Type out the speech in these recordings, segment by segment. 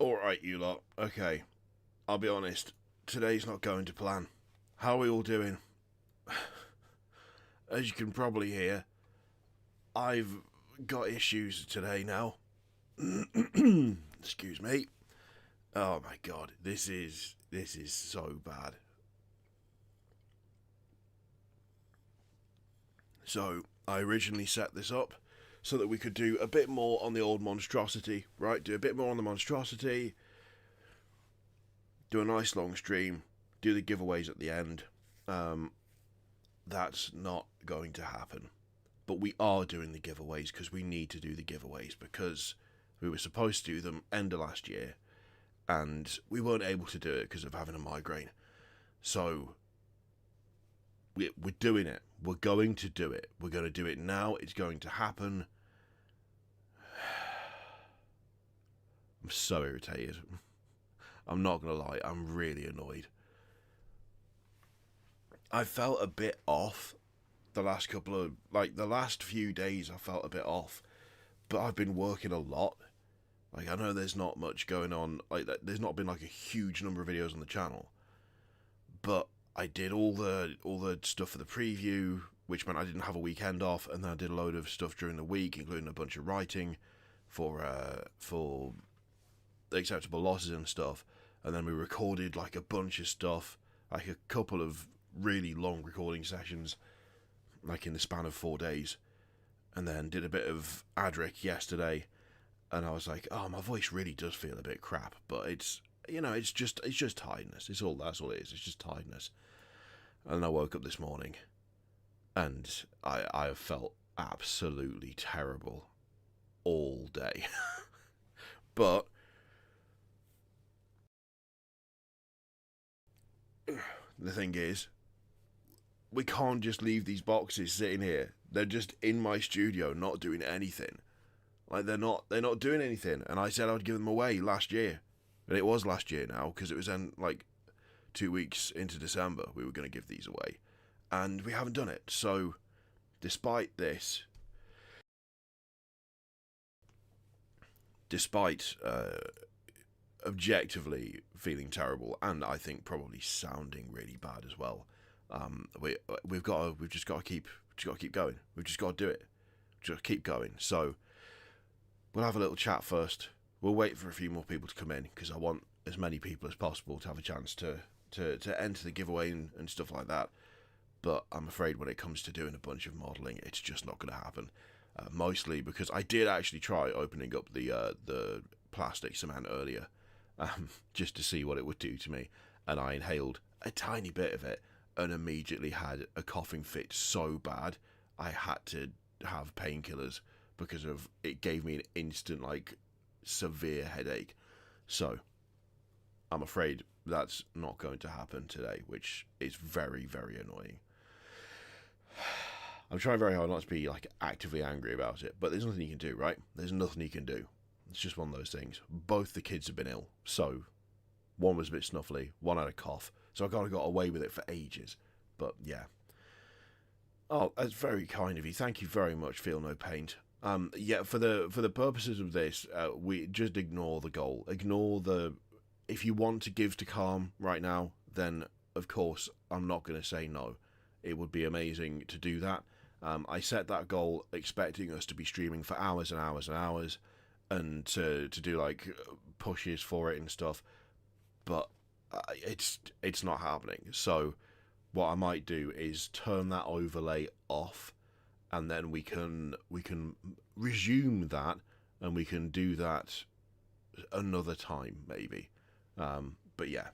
Alright, you lot. Okay, I'll be honest. Today's not going to plan. How are we all doing? As you can probably hear, I've got issues today now. Excuse me. Oh my god, this is so bad. So, I originally set this up so that we could do a bit more on the old monstrosity, right? Do a bit more on the monstrosity, do a nice long stream, do the giveaways at the end. That's not going to happen. But we are doing the giveaways because we need to do the giveaways because we were supposed to do them end of last year and we weren't able to do it because of having a migraine. So we're doing it. We're going to do it. We're going to do it now. It's going to happen. I'm so irritated. I'm not going to lie. I'm really annoyed. I felt a bit off the last the last few days. I felt a bit off, but I've been working a lot. Like, I know there's not much going on, like, there's not been, like, a huge number of videos on the channel, but I did all the stuff for the preview, which meant I didn't have a weekend off, and then I did a load of stuff during the week, including a bunch of writing for the acceptable losses and stuff, and then we recorded, like, a bunch of stuff, like a couple of really long recording sessions, like, in the span of 4 days, and then did a bit of Adric yesterday, and I was like, oh, my voice really does feel a bit crap, but it's, you know, it's just tiredness. That's all it is. It's just tiredness. And I woke up this morning, and I have felt absolutely terrible all day. But the thing is, we can't just leave these boxes sitting here. They're just in my studio, not doing anything. Like, they're not doing anything. And I said I would give them away last year. And it was last year now, because it was then, like, 2 weeks into December we were going to give these away. And we haven't done it. So, despite this, despite objectively feeling terrible, and I think probably sounding really bad as well, we've just got to keep going. We've just got to do it. Just keep going. So, we'll have a little chat first. We'll wait for a few more people to come in because I want as many people as possible to have a chance to enter the giveaway and stuff like that. But I'm afraid when it comes to doing a bunch of modelling, it's just not going to happen. Mostly because I did actually try opening up the plastic cement earlier, just to see what it would do to me, and I inhaled a tiny bit of it and immediately had a coughing fit so bad I had to have painkillers because of it gave me an instant, like, severe headache. So I'm afraid that's not going to happen today, which is very, very annoying. I'm trying very hard not to be, like, actively angry about it, but there's nothing you can do, right? There's nothing you can do. It's just one of those things. Both the kids have been ill, so one was a bit snuffly, one had a cough, so I kind of got away with it for ages. But yeah. Oh, that's very kind of you. Thank you very much. Feel no pain. Yeah, for the purposes of this, we just ignore the goal. Ignore the... If you want to give to Calm right now, then, of course, I'm not going to say no. It would be amazing to do that. I set that goal expecting us to be streaming for hours and hours and hours, and to do, like, pushes for it and stuff, but it's not happening. So what I might do is turn that overlay off, and then we can resume that, and we can do that another time, maybe. But yeah.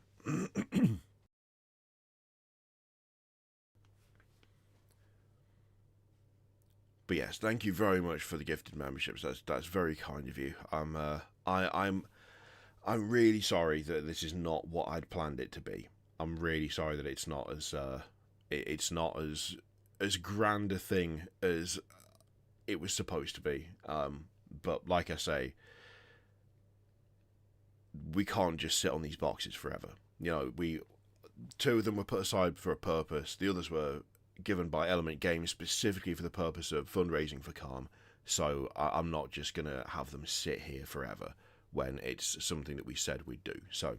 But yes, thank you very much for the gifted memberships. That's very kind of you. I'm really sorry that this is not what I'd planned it to be. I'm really sorry that it's not as grand a thing as it was supposed to be. But like I say, we can't just sit on these boxes forever. You know, two of them were put aside for a purpose. The others were given by Element Games specifically for the purpose of fundraising for Calm. So I'm not just going to have them sit here forever. when it's something that we said we'd do. So,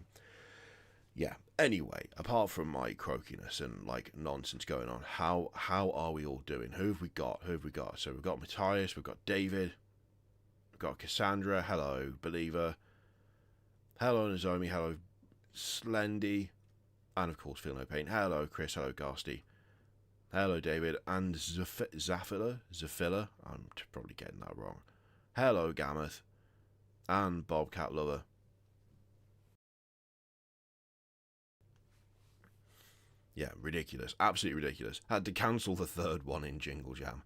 yeah. Anyway, apart from my croakiness and like nonsense going on, how are we all doing? Who have we got? So we've got Matthias, we've got David, we've got Cassandra. Hello, Believer. Hello, Nozomi. Hello, Slendy. And of course, Feel No Pain. Hello, Chris. Hello, Garsty. Hello, David. And Zafila. I'm probably getting that wrong. Hello, Gammoth. And Bobcat Lover. Yeah, ridiculous. Absolutely ridiculous. Had to cancel the third one in Jingle Jam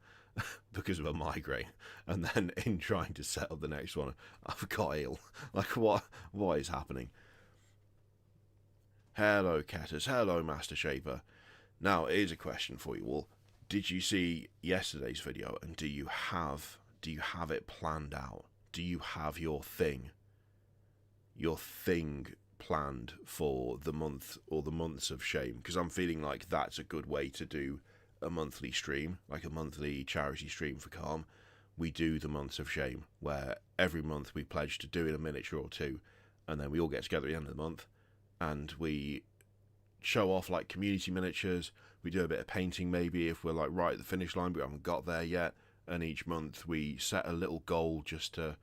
because of a migraine. And then in trying to set up the next one, I've got ill. Like, what is happening? Hello, Ketters. Hello, Master Shaper. Now, here's a question for you all. Did you see yesterday's video, and do you have it planned out? Do you have your thing planned for the month or the months of shame? Because I'm feeling like that's a good way to do a monthly stream, like a monthly charity stream for Calm. We do the months of shame, where every month we pledge to doing a miniature or two, and then we all get together at the end of the month, and we show off like community miniatures. We do a bit of painting maybe if we're like right at the finish line but we haven't got there yet, and each month we set a little goal just to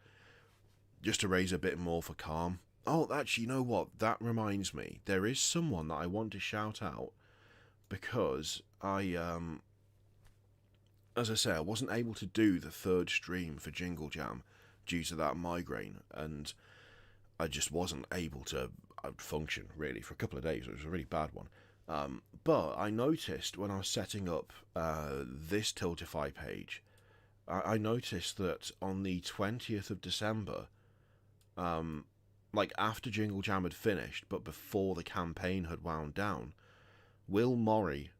raise a bit more for Calm. Oh, actually, you know what, that reminds me, there is someone that I want to shout out, because I as I say, I wasn't able to do the third stream for Jingle Jam due to that migraine, and I just wasn't able to function really for a couple of days. It was a really bad one. But I noticed when I was setting up this Tiltify page, I noticed that on the 20th of December, like after Jingle Jam had finished, but before the campaign had wound down, Will Murray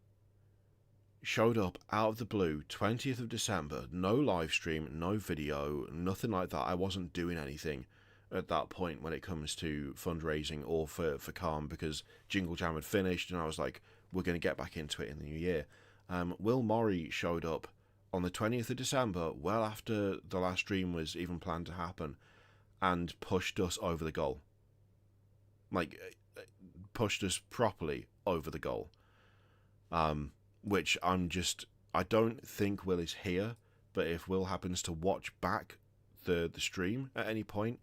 showed up out of the blue, 20th of December, no live stream, no video, nothing like that. I wasn't doing anything at that point when it comes to fundraising or for Calm, because Jingle Jam had finished and I was like, we're going to get back into it in the new year. Will Murray showed up on the 20th of December, well after the last stream was even planned to happen, and pushed us over the goal. Like, pushed us properly over the goal. Which I don't think Will is here, but if Will happens to watch back the stream at any point,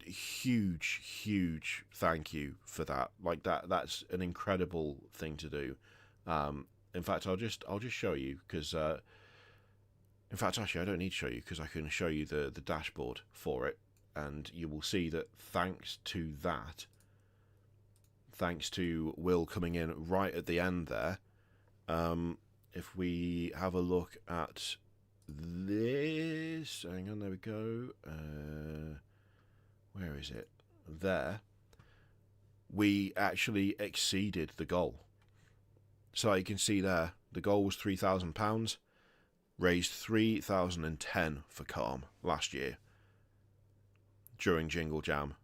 huge thank you for that. Like that's an incredible thing to do. In fact, I'll just show you, because in fact, actually, I don't need to show you, because I can show you the dashboard for it, and you will see that thanks to Will coming in right at the end there, if we have a look at this, hang on, there we go, where is it? There. We actually exceeded the goal. So you can see there, the goal was £3,000, raised 3,010 for Calm last year during Jingle Jam,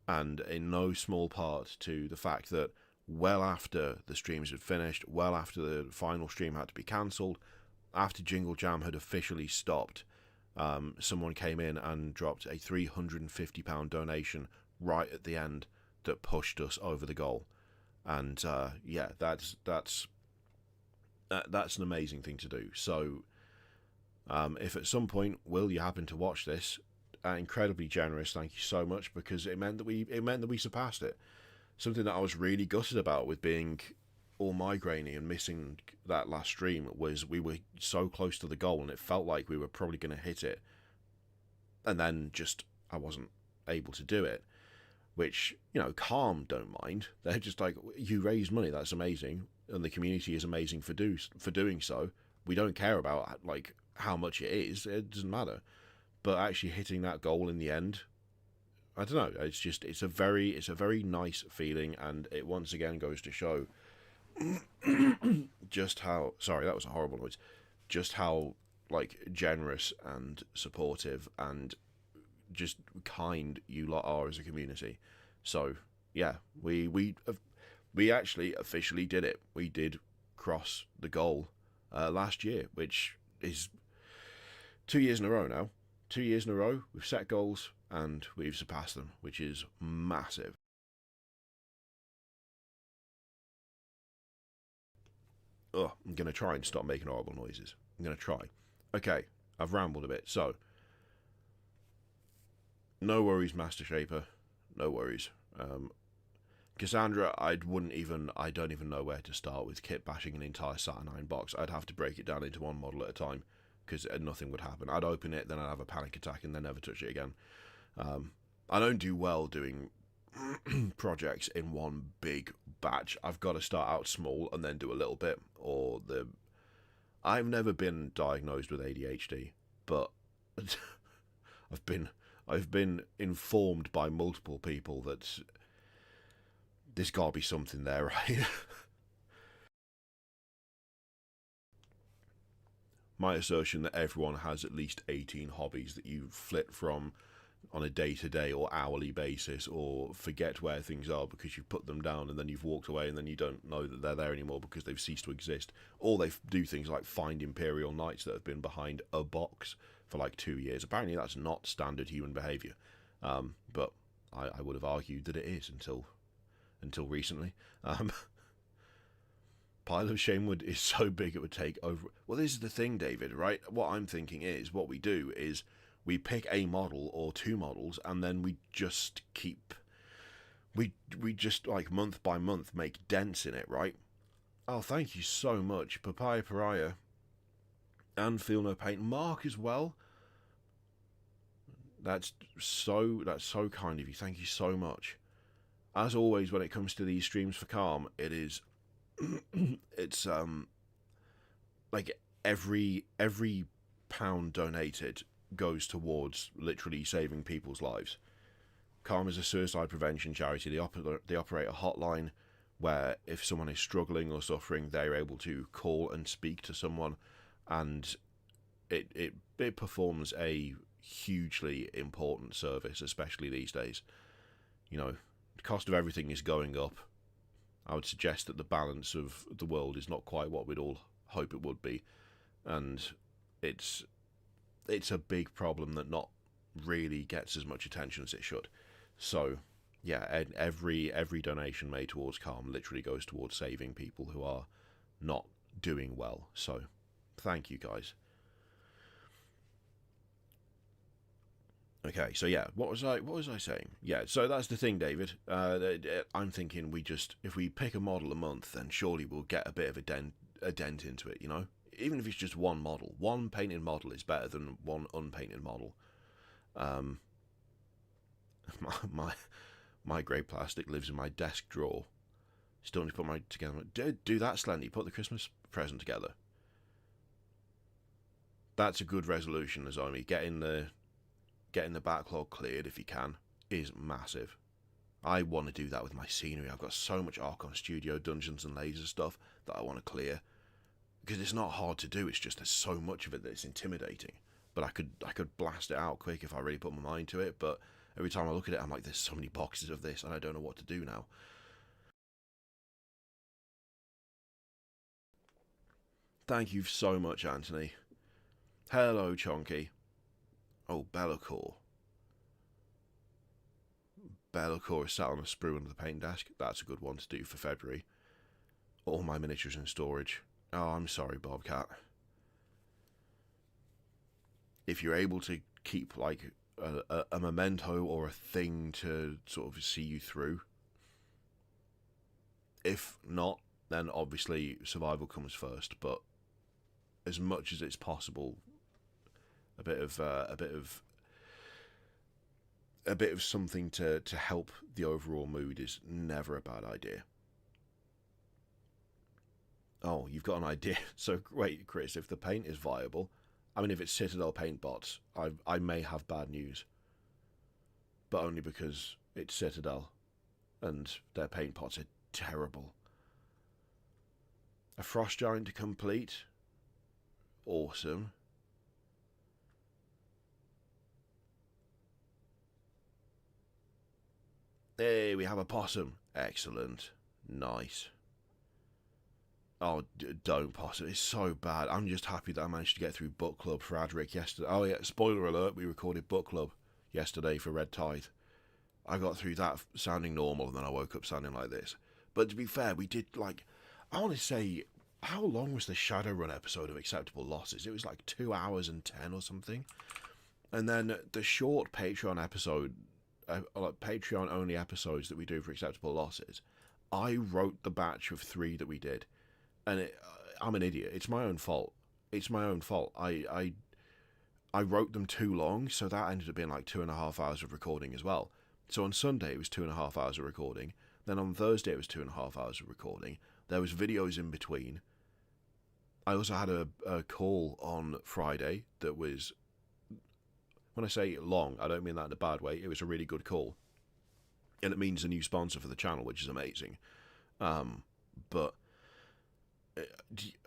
and in no small part to the fact that well after the streams had finished, well after the final stream had to be cancelled, after Jingle Jam had officially stopped, someone came in and dropped a £350 donation right at the end that pushed us over the goal. And yeah, that's an amazing thing to do. So if at some point, Will, you happen to watch this, incredibly generous, thank you so much, because it meant that we surpassed it. Something that I was really gutted about with being all migrainey and missing that last stream was we were so close to the goal and it felt like we were probably going to hit it, and then just I wasn't able to do it, which, you know, Calm don't mind. They're just like, you raised money, that's amazing, and the community is amazing for doing so. We don't care about like how much it is, it doesn't matter. But actually hitting that goal in the end, I don't know, it's a very nice feeling, and it once again goes to show just how, sorry, that was a horrible noise, just how like generous and supportive and just kind you lot are as a community. So yeah, we actually officially did it. We did cross the goal last year, which is 2 years in a row now. 2 years in a row we've set goals and we've surpassed them, which is massive. Oh, I'm going to try and stop making horrible noises. I'm going to try. Okay, I've rambled a bit, so... No worries, Master Shaper. No worries. Cassandra, I don't even know where to start with kit bashing an entire Saturnine box. I'd have to break it down into one model at a time, because nothing would happen. I'd open it, then I'd have a panic attack, and then never touch it again. I don't do well doing projects in one big batch. I've got to start out small and then do a little bit, or I've never been diagnosed with ADHD, but I've been informed by multiple people that there's got to be something there, right? My assertion that everyone has at least 18 hobbies that you flip from on a day-to-day or hourly basis, or forget where things are because you've put them down and then you've walked away and then you don't know that they're there anymore because they've ceased to exist. Or they do things like find Imperial Knights that have been behind a box for like 2 years. Apparently that's not standard human behaviour, but I would have argued that it is until recently. Pile of Shamewood is so big it would take over... Well, this is the thing, David, right? What I'm thinking is, what we do is we pick a model or two models, and then we just keep... We just, like, month by month make dents in it, right? Oh, thank you so much, Papaya Pariah. And Feel No Pain. Mark as well. That's so kind of you. Thank you so much. As always, when it comes to these streams for Calm, it is... it's like every pound donated goes towards literally saving people's lives. Calm is a suicide prevention charity. They operate a hotline where if someone is struggling or suffering, they're able to call and speak to someone, and it performs a hugely important service, especially these days. You know, the cost of everything is going up. I would suggest that the balance of the world is not quite what we'd all hope it would be, and it's a big problem that not really gets as much attention as it should. So, yeah, every donation made towards Calm literally goes towards saving people who are not doing well. So, thank you guys. Okay, so yeah, what was I saying? Yeah, so that's the thing, David. I'm thinking if we pick a model a month, then surely we'll get a bit of a dent into it, you know? Even if it's just one model. One painted model is better than one unpainted model. My grey plastic lives in my desk drawer. Still need to put my together. Do that, Slendy. Put the Christmas present together. That's a good resolution, Nozomi. Getting the backlog cleared, if you can, is massive. I want to do that with my scenery. I've got so much Archon Studio, Dungeons and Laser stuff that I want to clear. Because it's not hard to do, it's just there's so much of it that it's intimidating. But I could blast it out quick if I really put my mind to it, but every time I look at it, I'm like, there's so many boxes of this, and I don't know what to do now. Thank you so much, Anthony. Hello, Chonky. Oh, Bellacore. Bellacore is sat on a sprue under the paint desk. That's a good one to do for February. All my miniatures in storage. Oh, I'm sorry, Bobcat. If you're able to keep, like, a memento or a thing to sort of see you through. If not, then obviously survival comes first, but as much as it's possible, a bit of something to help the overall mood is never a bad idea. Oh, you've got an idea. So wait, Chris, if the paint is viable, I mean, if it's Citadel paint bots, I may have bad news, but only because it's Citadel and their paint pots are terrible. A Frost Giant to complete. Awesome. Hey, we have a possum. Excellent. Nice. Oh, don't possum. It's so bad. I'm just happy that I managed to get through book club for Adric yesterday. Oh yeah, spoiler alert, we recorded book club yesterday for Red Tithe. I got through that sounding normal, and then I woke up sounding like this. But to be fair, we did, like, I want to say, how long was the Shadowrun episode of Acceptable Losses? It was like 2 hours and 10 or something. And then the short Patreon episode, like Patreon-only episodes that we do for Acceptable Losses, I wrote the batch of 3 that we did. And I'm an idiot. It's my own fault. It's my own fault. I wrote them too long, so that ended up being like 2.5 hours of recording as well. So on Sunday, it was 2.5 hours of recording. Then on Thursday, it was 2.5 hours of recording. There was videos in between. I also had a call on Friday that was, when I say long, I don't mean that in a bad way. It was a really good call. And it means a new sponsor for the channel, which is amazing. But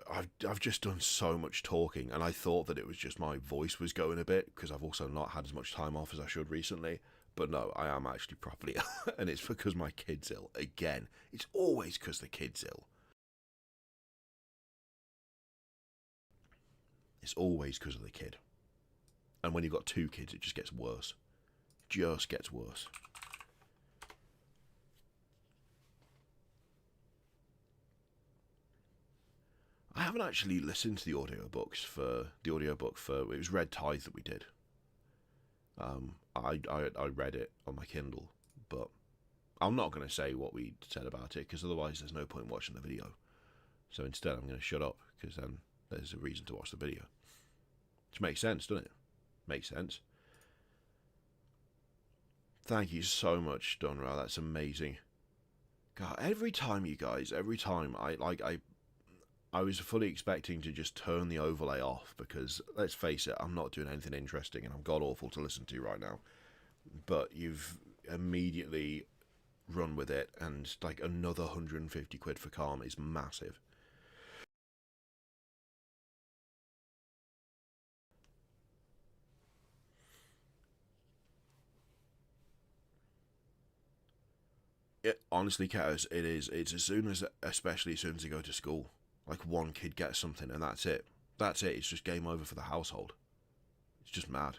I've just done so much talking, and I thought that it was just my voice was going a bit, because I've also not had as much time off as I should recently. But no, I am actually properly ill, and it's because my kid's ill. Again, it's always because the kid's ill. It's always because of the kid. And when you've got 2 kids, it just gets worse. Just gets worse. I haven't actually listened to the audiobook for, it was Red Tithe that we did. I read it on my Kindle, but I'm not going to say what we said about it, because otherwise there's no point watching the video. So instead I'm going to shut up, because then there's a reason to watch the video. Which makes sense, doesn't it? Makes sense. Thank you so much, Donra. That's amazing. God, every time I was fully expecting to just turn the overlay off, because, let's face it, I'm not doing anything interesting and I'm god-awful to listen to right now. But you've immediately run with it, and like another 150 quid for Calm is massive. Honestly, Ketters, it is. It's especially as soon as you go to school. Like, one kid gets something and that's it. That's it. It's just game over for the household. It's just mad.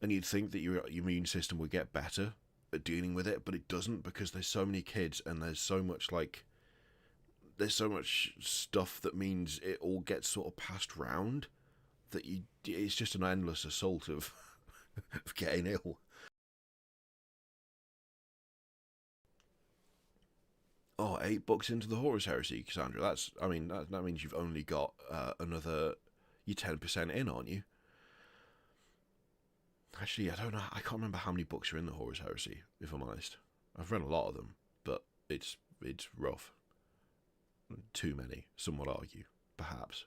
And you'd think that your immune system would get better at dealing with it, but it doesn't, because there's so many kids and there's so much stuff that means it all gets sort of passed round, that it's just an endless assault of of getting ill. Oh, 8 books into the Horus Heresy, Cassandra. That means you've only got another, you're 10% in, aren't you? Actually, I don't know. I can't remember how many books are in the Horus Heresy, if I'm honest. I've read a lot of them, but it's rough. Too many, some would argue. Perhaps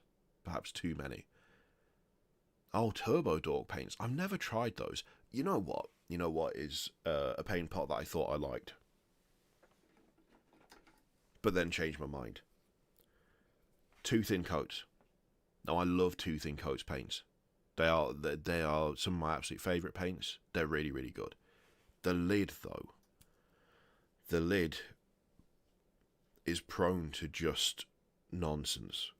too many. Oh, Turbo Dork paints. I've never tried those. You know what? You know what is a paint pot that I thought I liked, but then changed my mind? Two Thin Coats. Now, I love Two Thin Coats paints. They are some of my absolute favourite paints. They're really, really good. The lid, though. The lid is prone to just nonsense.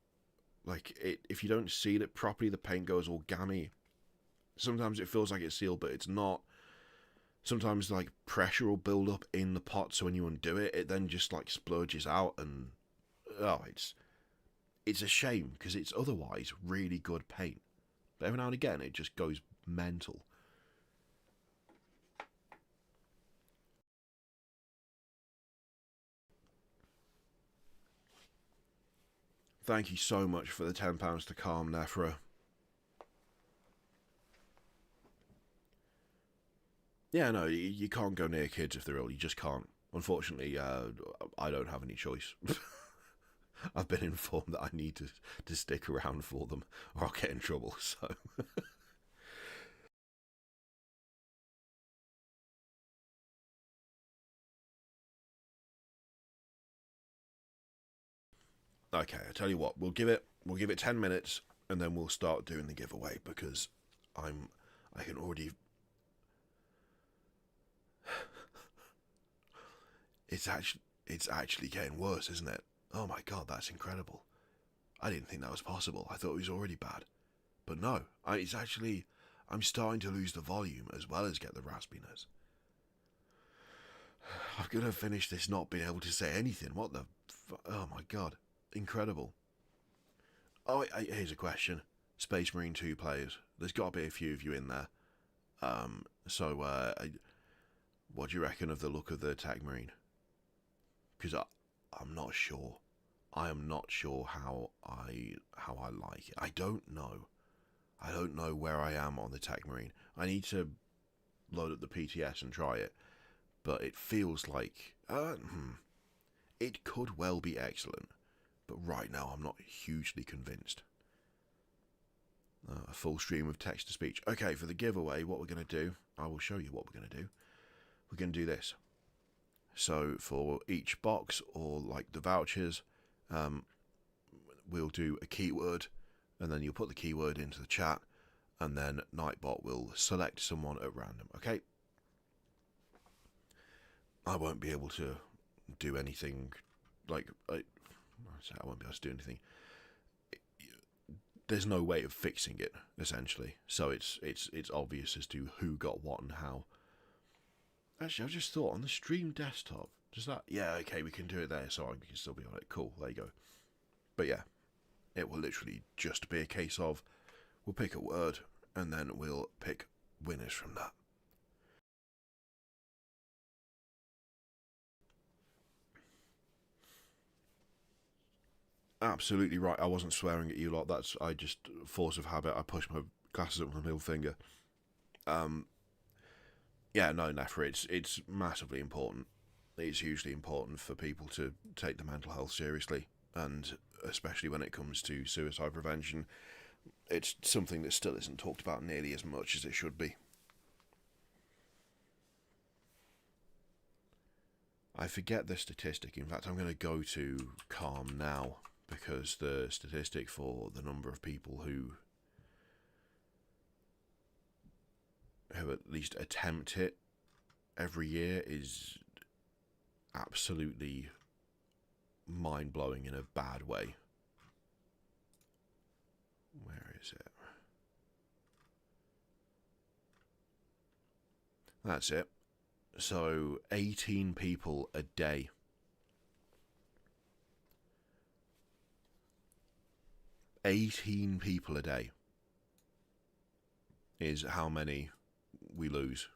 Like, if you don't seal it properly, the paint goes all gammy. Sometimes it feels like it's sealed, but it's not. Sometimes, like, pressure will build up in the pot, so when you undo it, it then just, like, splurges out, and it's a shame, because it's otherwise really good paint. But every now and again, it just goes mental. Thank you so much for the £10 to Calm, Nephra. Yeah, no, you can't go near kids if they're ill. You just can't. Unfortunately, I don't have any choice. I've been informed that I need to stick around for them, or I'll get in trouble, so... Okay, I tell you what, we'll give it 10 minutes, and then we'll start doing the giveaway, because I can already... It's actually getting worse, isn't it? Oh my god, that's incredible. I didn't think that was possible. I thought it was already bad. But no, it's actually... I'm starting to lose the volume as well as get the raspiness. I'm going to finish this not being able to say anything. What the... Oh my god. Incredible. Oh, here's a question. Space Marine 2 players. There's got to be a few of you in there. What do you reckon of the look of the Tech Marine? Because I'm not sure. I am not sure how I like it. I don't know. I don't know where I am on the Tech Marine. I need to load up the PTS and try it. But it feels like... it could well be excellent. But right now I'm not hugely convinced. A full stream of text-to-speech. Okay, for the giveaway, what we're going to do... I will show you what we're going to do. We're going to do this. So for each box, or like the vouchers, we'll do a keyword, and then you'll put the keyword into the chat, and then Nightbot will select someone at random, okay? I won't be able to do anything, like, I won't be able to do anything. There's no way of fixing it, essentially, so it's obvious as to who got what and how. Actually, I just thought, on the stream desktop, does that... Yeah, okay, we can do it there, so we can still be on it. Cool, there you go. But yeah, it will literally just be a case of, we'll pick a word, and then we'll pick winners from that. Absolutely right, I wasn't swearing at you lot, that's... I just, force of habit, I pushed my glasses up with my middle finger. Yeah, no, Nephra, it's massively important. It's hugely important for people to take the mental health seriously, and especially when it comes to suicide prevention, it's something that still isn't talked about nearly as much as it should be. I forget the statistic. In fact, I'm going to go to Calm now, because the statistic for the number of people who at least attempt it every year is absolutely mind-blowing in a bad way. Where is it? That's it. So 18 people a day. 18 people a day is how many we lose.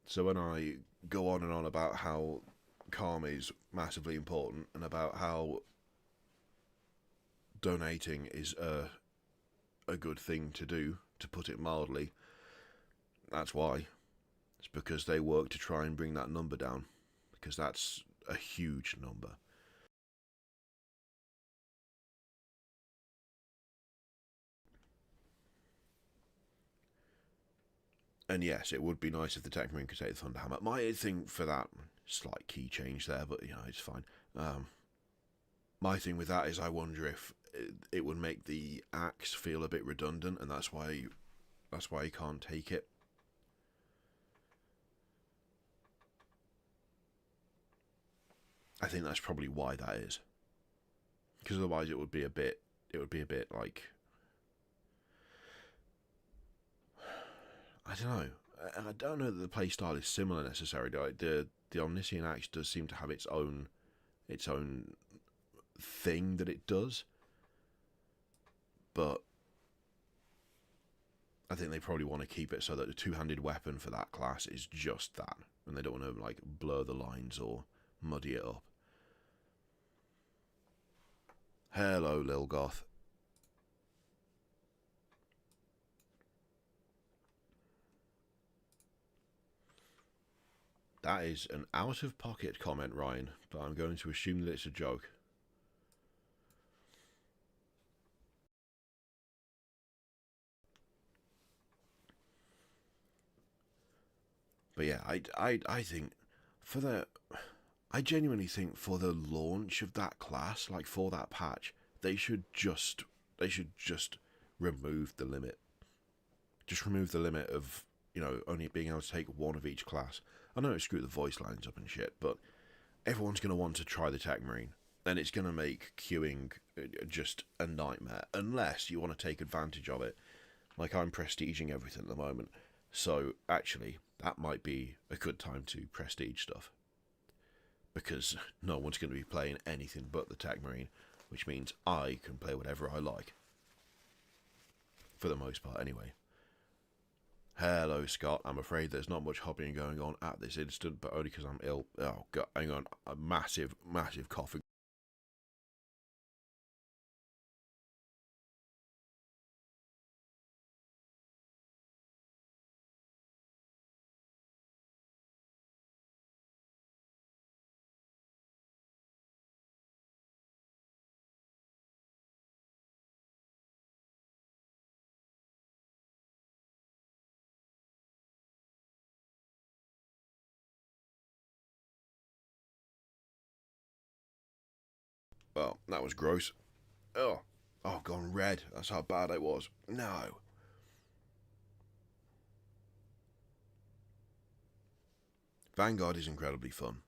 So when I go on and on about how calm is massively important, and about how donating is a good thing to do, to put it mildly, that's why. It's because they work to try and bring that number down, because that's a huge number. And yes, it would be nice if the Tech Marine could take the Thunderhammer. My thing for that, slight key change there, but you know, it's fine. My thing with that is I wonder if it would make the axe feel a bit redundant, and that's why you can't take it. I think that's probably why that is. Because otherwise it would be a bit like, I don't know. I don't know that the playstyle is similar necessarily. Like the Omniscient Axe does seem to have its own thing that it does, but I think they probably want to keep it so that the two-handed weapon for that class is just that, and they don't want to like blur the lines or muddy it up. Hello, Lil Goth. That is an out-of-pocket comment, Ryan, but I'm going to assume that it's a joke. But yeah, I think I genuinely think for the launch of that class, like for that patch, they should just remove the limit. Just remove the limit of, you know, only being able to take one of each class. I know it screwed the voice lines up and shit, but everyone's going to want to try the Tech Marine. And it's going to make queuing just a nightmare, unless you want to take advantage of it. Like, I'm prestiging everything at the moment, so actually, that might be a good time to prestige stuff. Because no one's going to be playing anything but the Tech Marine, which means I can play whatever I like. For the most part, anyway. Hello, Scott. I'm afraid there's not much hobbying going on at this instant, but only because I'm ill. Oh, God, hang on. A massive, massive coughing. Oh, that was gross. Oh, gone red. That's how bad it was. No. Vanguard is incredibly fun.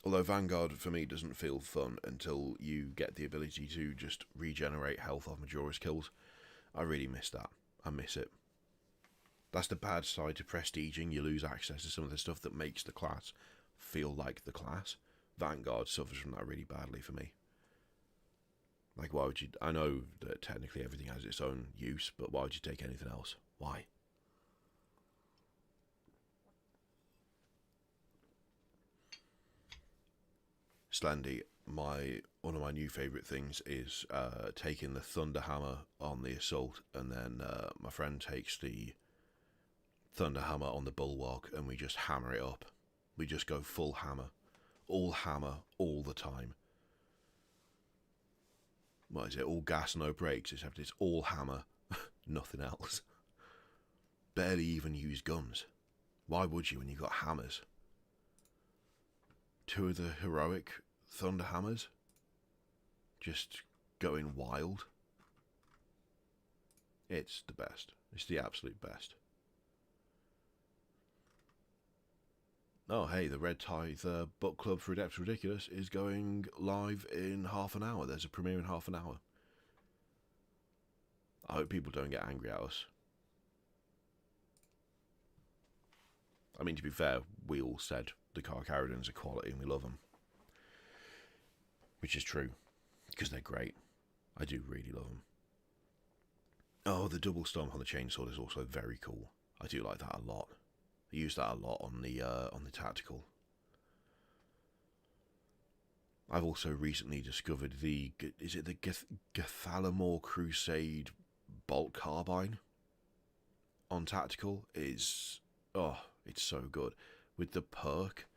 Although Vanguard, for me, doesn't feel fun until you get the ability to just regenerate health off Majora's kills. I really miss that. I miss it. That's the bad side to prestiging. You lose access to some of the stuff that makes the class feel like the class. Vanguard suffers from that really badly for me. Like, why would you... I know that technically everything has its own use, but why would you take anything else? Why? Slendy, one of my new favourite things is taking the Thunder Hammer on the Assault, and then my friend takes the Thunder Hammer on the Bulwark, and we just hammer it up. We just go full hammer, all the time. What is it? All gas, no brakes, except it's all hammer, nothing else. Barely even use guns. Why would you when you've got hammers? Two of the heroic Thunder Hammers just going wild. It's the best. It's the absolute best. Oh, hey, the Red Tithe Book Club for Adepts Ridiculous is going live in half an hour. There's a premiere in half an hour. I hope people don't get angry at us. I mean, to be fair, we all said the Carcharodons are quality and we love them. Which is true, because they're great. I do really love them. Oh, the double stomp on the chainsaw is also very cool. I do like that a lot. I use that a lot on the tactical. I've also recently discovered the Gathalamore Crusade bolt carbine on tactical is it's so good with the perk,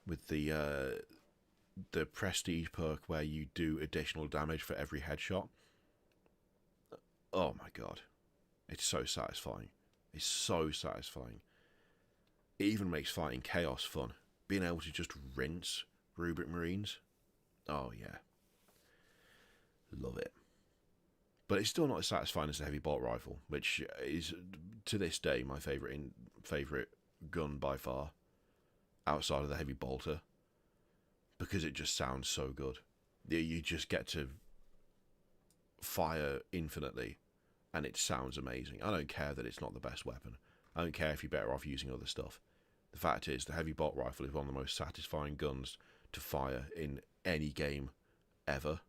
with the prestige perk where you do additional damage for every headshot. Oh my god, it's so satisfying. It's so satisfying. It even makes fighting chaos fun. Being able to just rinse Rubric Marines. Oh yeah. Love it. But it's still not as satisfying as the heavy bolt rifle, which is to this day my favourite gun by far, outside of the heavy bolter, because it just sounds so good. You just get to fire infinitely, and it sounds amazing. I don't care that it's not the best weapon. I don't care if you're better off using other stuff. The fact is, the heavy bolt rifle is one of the most satisfying guns to fire in any game ever,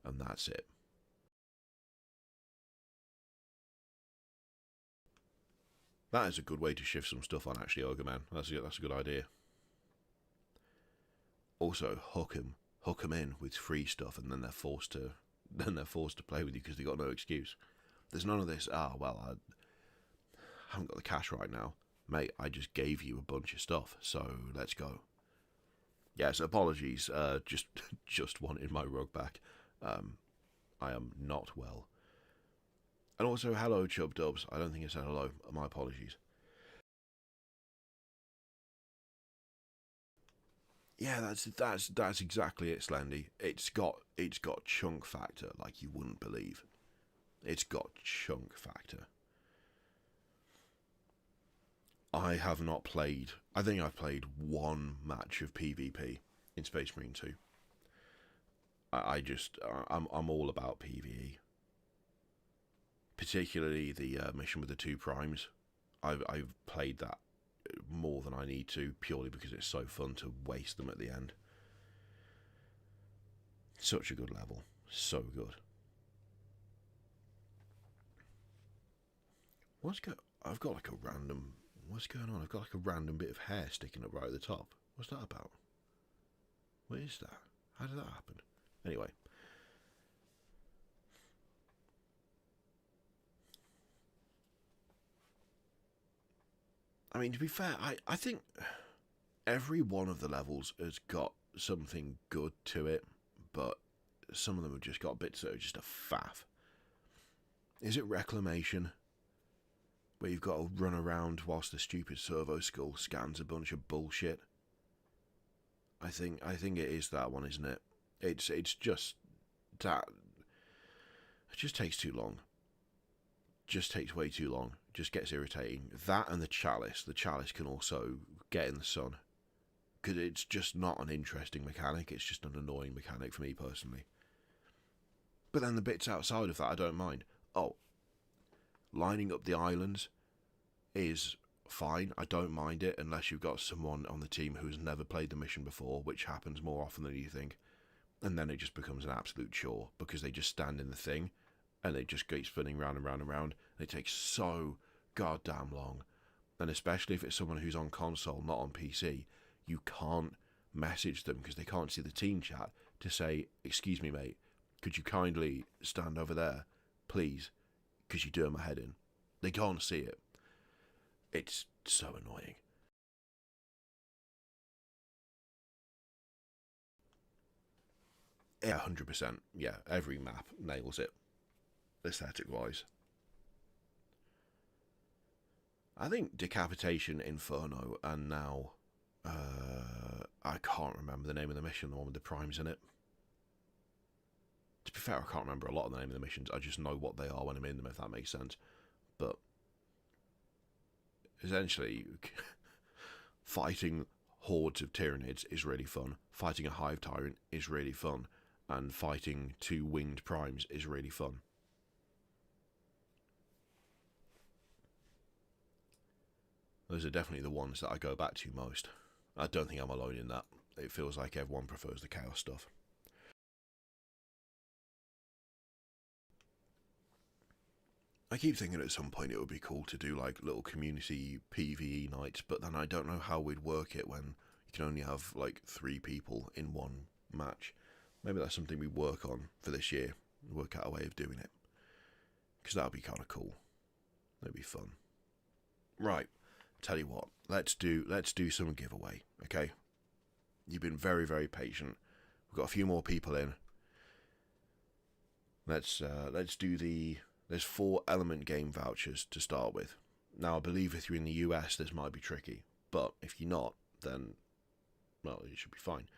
and that's it. That is a good way to shift some stuff on, actually, Ogre Man. That's a good idea. Also, hook them in with free stuff, and then they're forced to play with you because they got no excuse. There's none of this. Well, I haven't got the cash right now, mate. I just gave you a bunch of stuff, so let's go. Yes, apologies. Just wanted my rug back. I am not well. And also, hello, Chub Dubs. I don't think I said hello. My apologies. Yeah, that's exactly it, Slendy. It's got chunk factor like you wouldn't believe. It's got chunk factor. I have not played. I think I've played one match of PvP in Space Marine 2. I'm all about PvE. Particularly the mission with the 2 primes. I've played that more than I need to, purely because it's so fun to waste them at the end. Such a good level. So good. I've got like a random... What's going on? I've got like a random bit of hair sticking up right at the top. What's that about? What is that? How did that happen? Anyway. I mean, to be fair, I think every one of the levels has got something good to it, but some of them have just got bits that are just a faff. Is it Reclamation? Where you've got to run around whilst the stupid servo skull scans a bunch of bullshit? I think it is that one, isn't it? It's just that... It just takes too long. Just takes way too long. Just gets irritating. That and the chalice. The chalice can also get in the sun. Because it's just not an interesting mechanic. It's just an annoying mechanic for me personally. But then the bits outside of that I don't mind. Oh, lining up the islands is fine. I don't mind it unless you've got someone on the team who's never played the mission before, which happens more often than you think. And then it just becomes an absolute chore because they just stand in the thing and they just keep spinning round and round and round. And it takes so goddamn long. And especially if it's someone who's on console, not on PC, you can't message them because they can't see the team chat to say, "Excuse me, mate, could you kindly stand over there, please, because you're doing my head in." They can't see it. It's so annoying. Yeah, 100%. Yeah, every map nails it, aesthetic-wise. I think Decapitation, Inferno, and now... I can't remember the name of the mission, the one with the primes in it. To be fair, I can't remember a lot of the name of the missions. I just know what they are when I'm in them, if that makes sense. But essentially, fighting hordes of Tyranids is really fun. Fighting a Hive Tyrant is really fun. And fighting 2 winged primes is really fun. Those are definitely the ones that I go back to most. I don't think I'm alone in that. It feels like everyone prefers the chaos stuff. I keep thinking at some point it would be cool to do like little community PvE nights, but then I don't know how we'd work it when you can only have like 3 people in one match. Maybe that's something we work on for this year, work out a way of doing it. Because that would be kind of cool. That'd be fun. Right, tell you what, let's do some giveaway, okay? You've been very, very patient. We've got a few more people in. Let's do the... There's 4 element game vouchers to start with. Now, I believe if you're in the US, this might be tricky. But if you're not, then, well, it should be fine.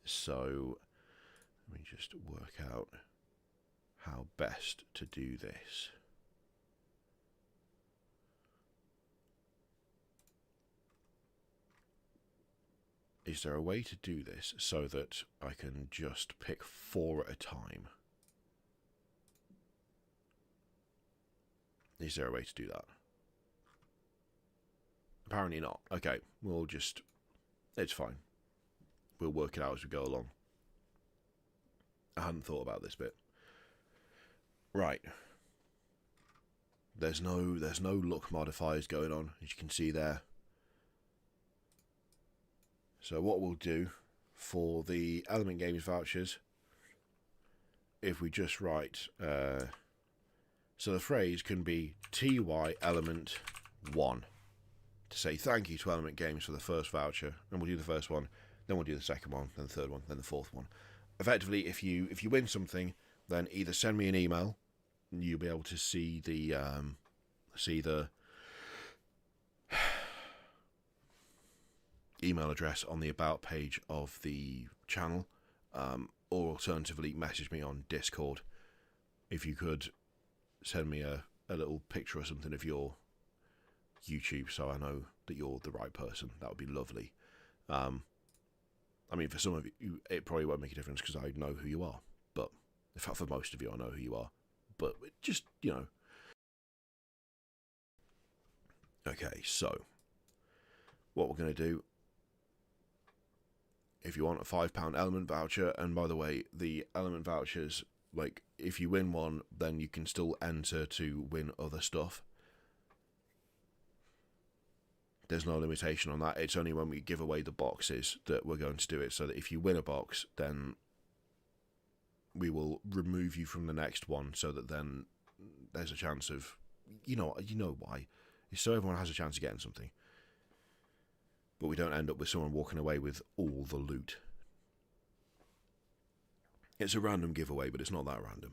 So, let me just work out how best to do this. Is there a way to do this so that I can just pick 4 at a time? Is there a way to do that? Apparently not. Okay, we'll just... It's fine. We'll work it out as we go along. I hadn't thought about this bit. Right. There's no luck modifiers going on, as you can see there. So what we'll do for the Element Games vouchers, if we just write... so the phrase can be TY Element 1 to say thank you to Element Games for the first voucher, and we'll do the first one, then we'll do the second one, then the third one, then the fourth one. Effectively, if you win something, then either send me an email, and you'll be able to see the email address on the about page of the channel, or alternatively message me on Discord. If you could send me a little picture or something of your YouTube so I know that you're the right person, that would be lovely. I I mean, for some of you, it probably won't make a difference because I know who you are. But in fact, for most of you, I know who you are. But just, you know. Okay, so what we're going to do, if you want a £5 element voucher, and by the way, the element vouchers, like, if you win one, then you can still enter to win other stuff. There's no limitation on that. It's only when we give away the boxes that we're going to do it, so that if you win a box, then we will remove you from the next one, so that then there's a chance of, you know why. It's so everyone has a chance of getting something. But we don't end up with someone walking away with all the loot. It's a random giveaway, but it's not that random.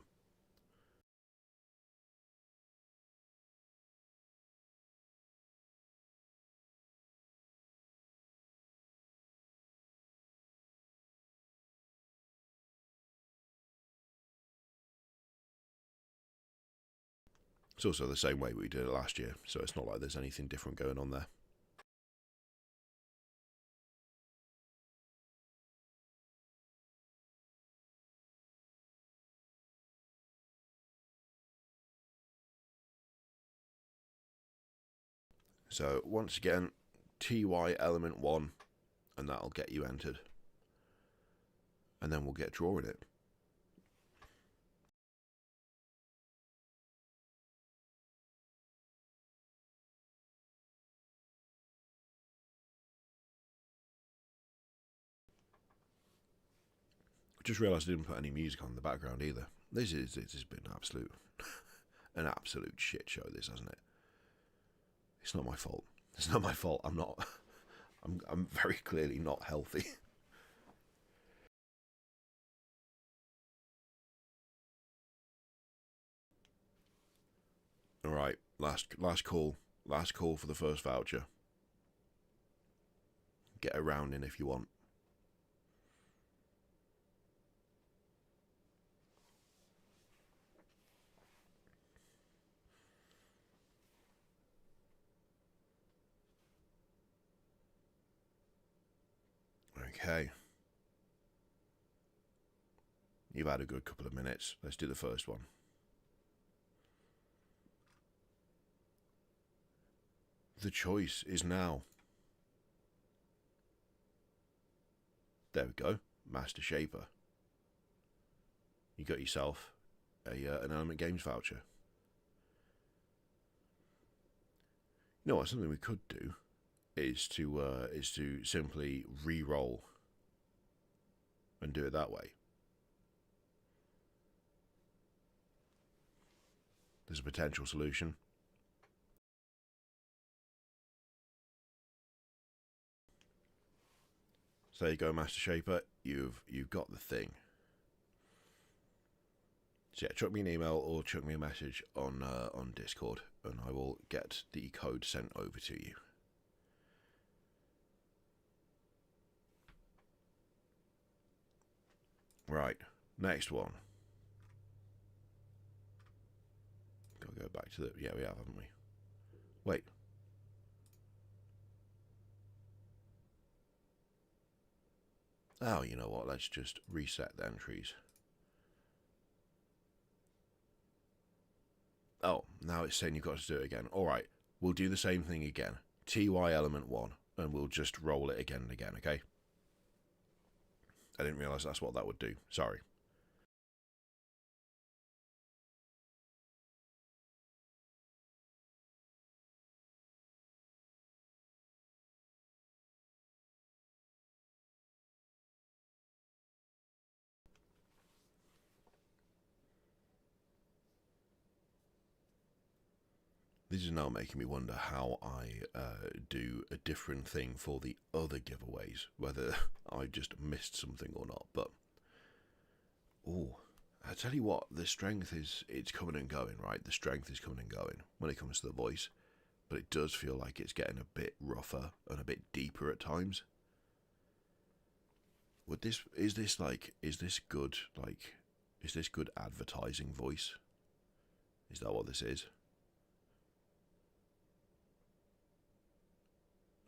It's also the same way we did it last year, so it's not like there's anything different going on there. So once again, TY element 1, and that'll get you entered. And then we'll get drawing it. I just realised I didn't put any music on in the background either. This has been an absolute shit show, this, hasn't it? It's not my fault. It's not my fault. I'm very clearly not healthy. Alright, last call. Last call for the first voucher. Get a round in if you want. Okay. You've had a good couple of minutes. Let's do the first one. The choice is now. There we go. Master Shaper. You got yourself an Element Games voucher. You know what? Something we could do is to simply re-roll and do it that way. There's a potential solution. So there you go, Master Shaper. You've got the thing. So yeah, chuck me an email or chuck me a message on Discord, and I will get the code sent over to you. Right, next one. Gotta go back to the... Yeah, we have, haven't we? Wait. Oh, you know what? Let's just reset the entries. Oh, now it's saying you've got to do it again. Alright, we'll do the same thing again. TY element 1, and we'll just roll it again and again, okay? I didn't realise that's what that would do. Sorry. This is now making me wonder how I do a different thing for the other giveaways, whether I just missed something or not. But, oh, I tell you what, the strength it's coming and going, right? The strength is coming and going when it comes to the voice, but it does feel like it's getting a bit rougher and a bit deeper at times. Is this good advertising voice? Is that what this is?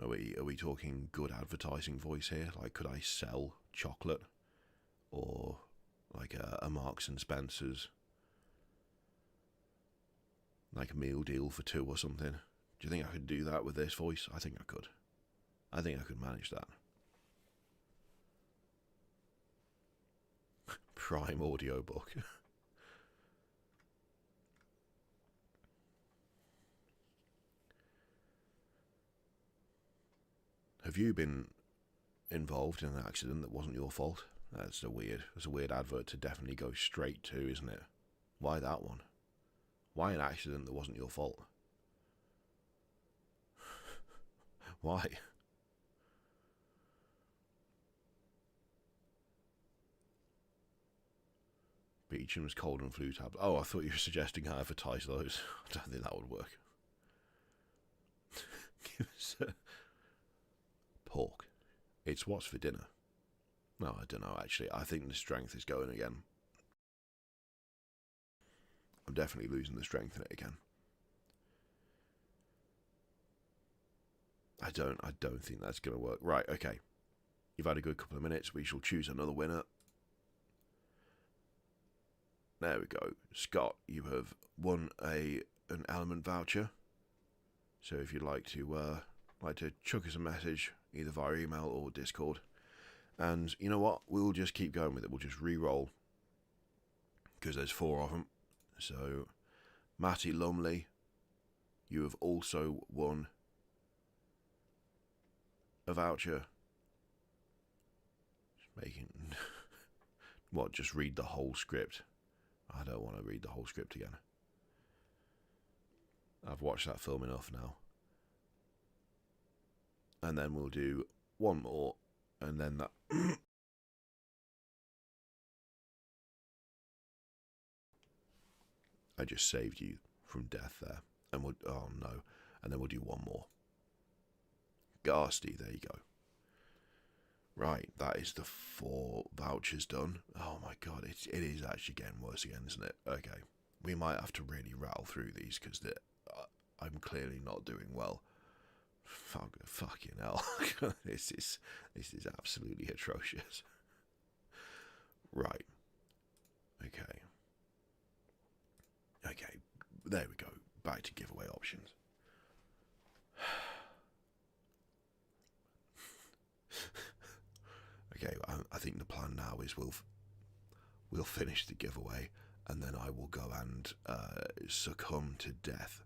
Are we talking good advertising voice here? Like, could I sell chocolate, or like a Marks and Spencer's, like a meal deal for 2 or something. Do you think I could do that with this voice? I think I could. I think I could manage that. Prime audiobook. Have you been involved in an accident that wasn't your fault? That's a weird advert to definitely go straight to, isn't it? Why that one? Why an accident that wasn't your fault? Why? Beecham's cold and flu tablet. Oh, I thought you were suggesting I advertise those. I don't think that would work. Give us pork. It's what's for dinner. No, I don't know, actually. I think the strength is going again. I'm definitely losing the strength in it again. I don't think that's going to work. Right, okay. You've had a good couple of minutes. We shall choose another winner. There we go. Scott, you have won an element voucher. So if you'd like to chuck us a message, either via email or Discord. And you know what? We'll just keep going with it. We'll just re-roll. Because there's 4 of them. So, Matty Lumley, you have also won a voucher. Just making... What, just read the whole script? I don't want to read the whole script again. I've watched that film enough now. And then we'll do one more, and then that... I just saved you from death there. And we'll... Oh, no. And then we'll do one more. Garsty, there you go. Right, that is the 4 vouchers done. Oh my god, it is actually getting worse again, isn't it? Okay, we might have to really rattle through these because I'm clearly not doing well. Fucking hell, this is absolutely atrocious. Right, okay, there we go. Back to giveaway options. Okay, I think the plan now is we'll finish the giveaway, and then I will go and succumb to death.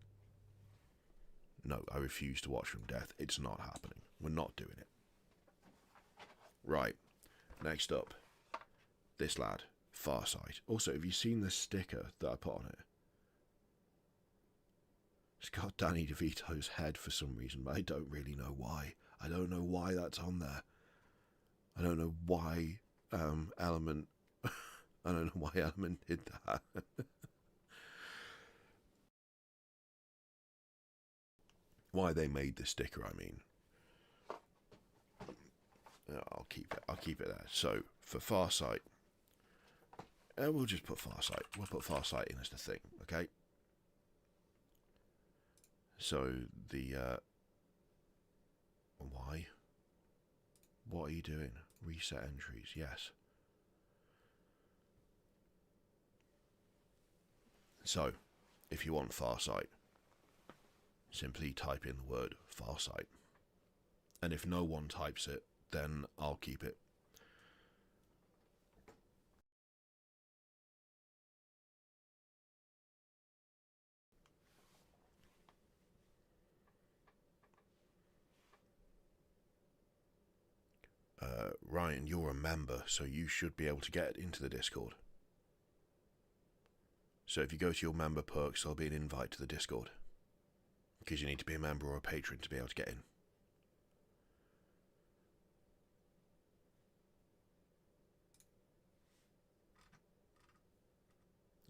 No, I refuse to watch from death. It's not happening. We're not doing it. Right, next up, this lad, Farsight. Also, have you seen the sticker that I put on it? It's got Danny DeVito's head for some reason, but I don't really know why. I don't know why that's on there. I don't know why Element... I don't know why Element did that. Why they made the sticker, I mean. I'll keep it there. So, for Farsight, we'll just put Farsight. We'll put Farsight in as the thing, okay? So, the... Why? What are you doing? Reset entries, yes. So, if you want Farsight, simply type in the word Farsight. And if no one types it, then I'll keep it. Ryan, you're a member, so you should be able to get into the Discord. So if you go to your member perks, there'll be an invite to the Discord. Because you need to be a member or a patron to be able to get in.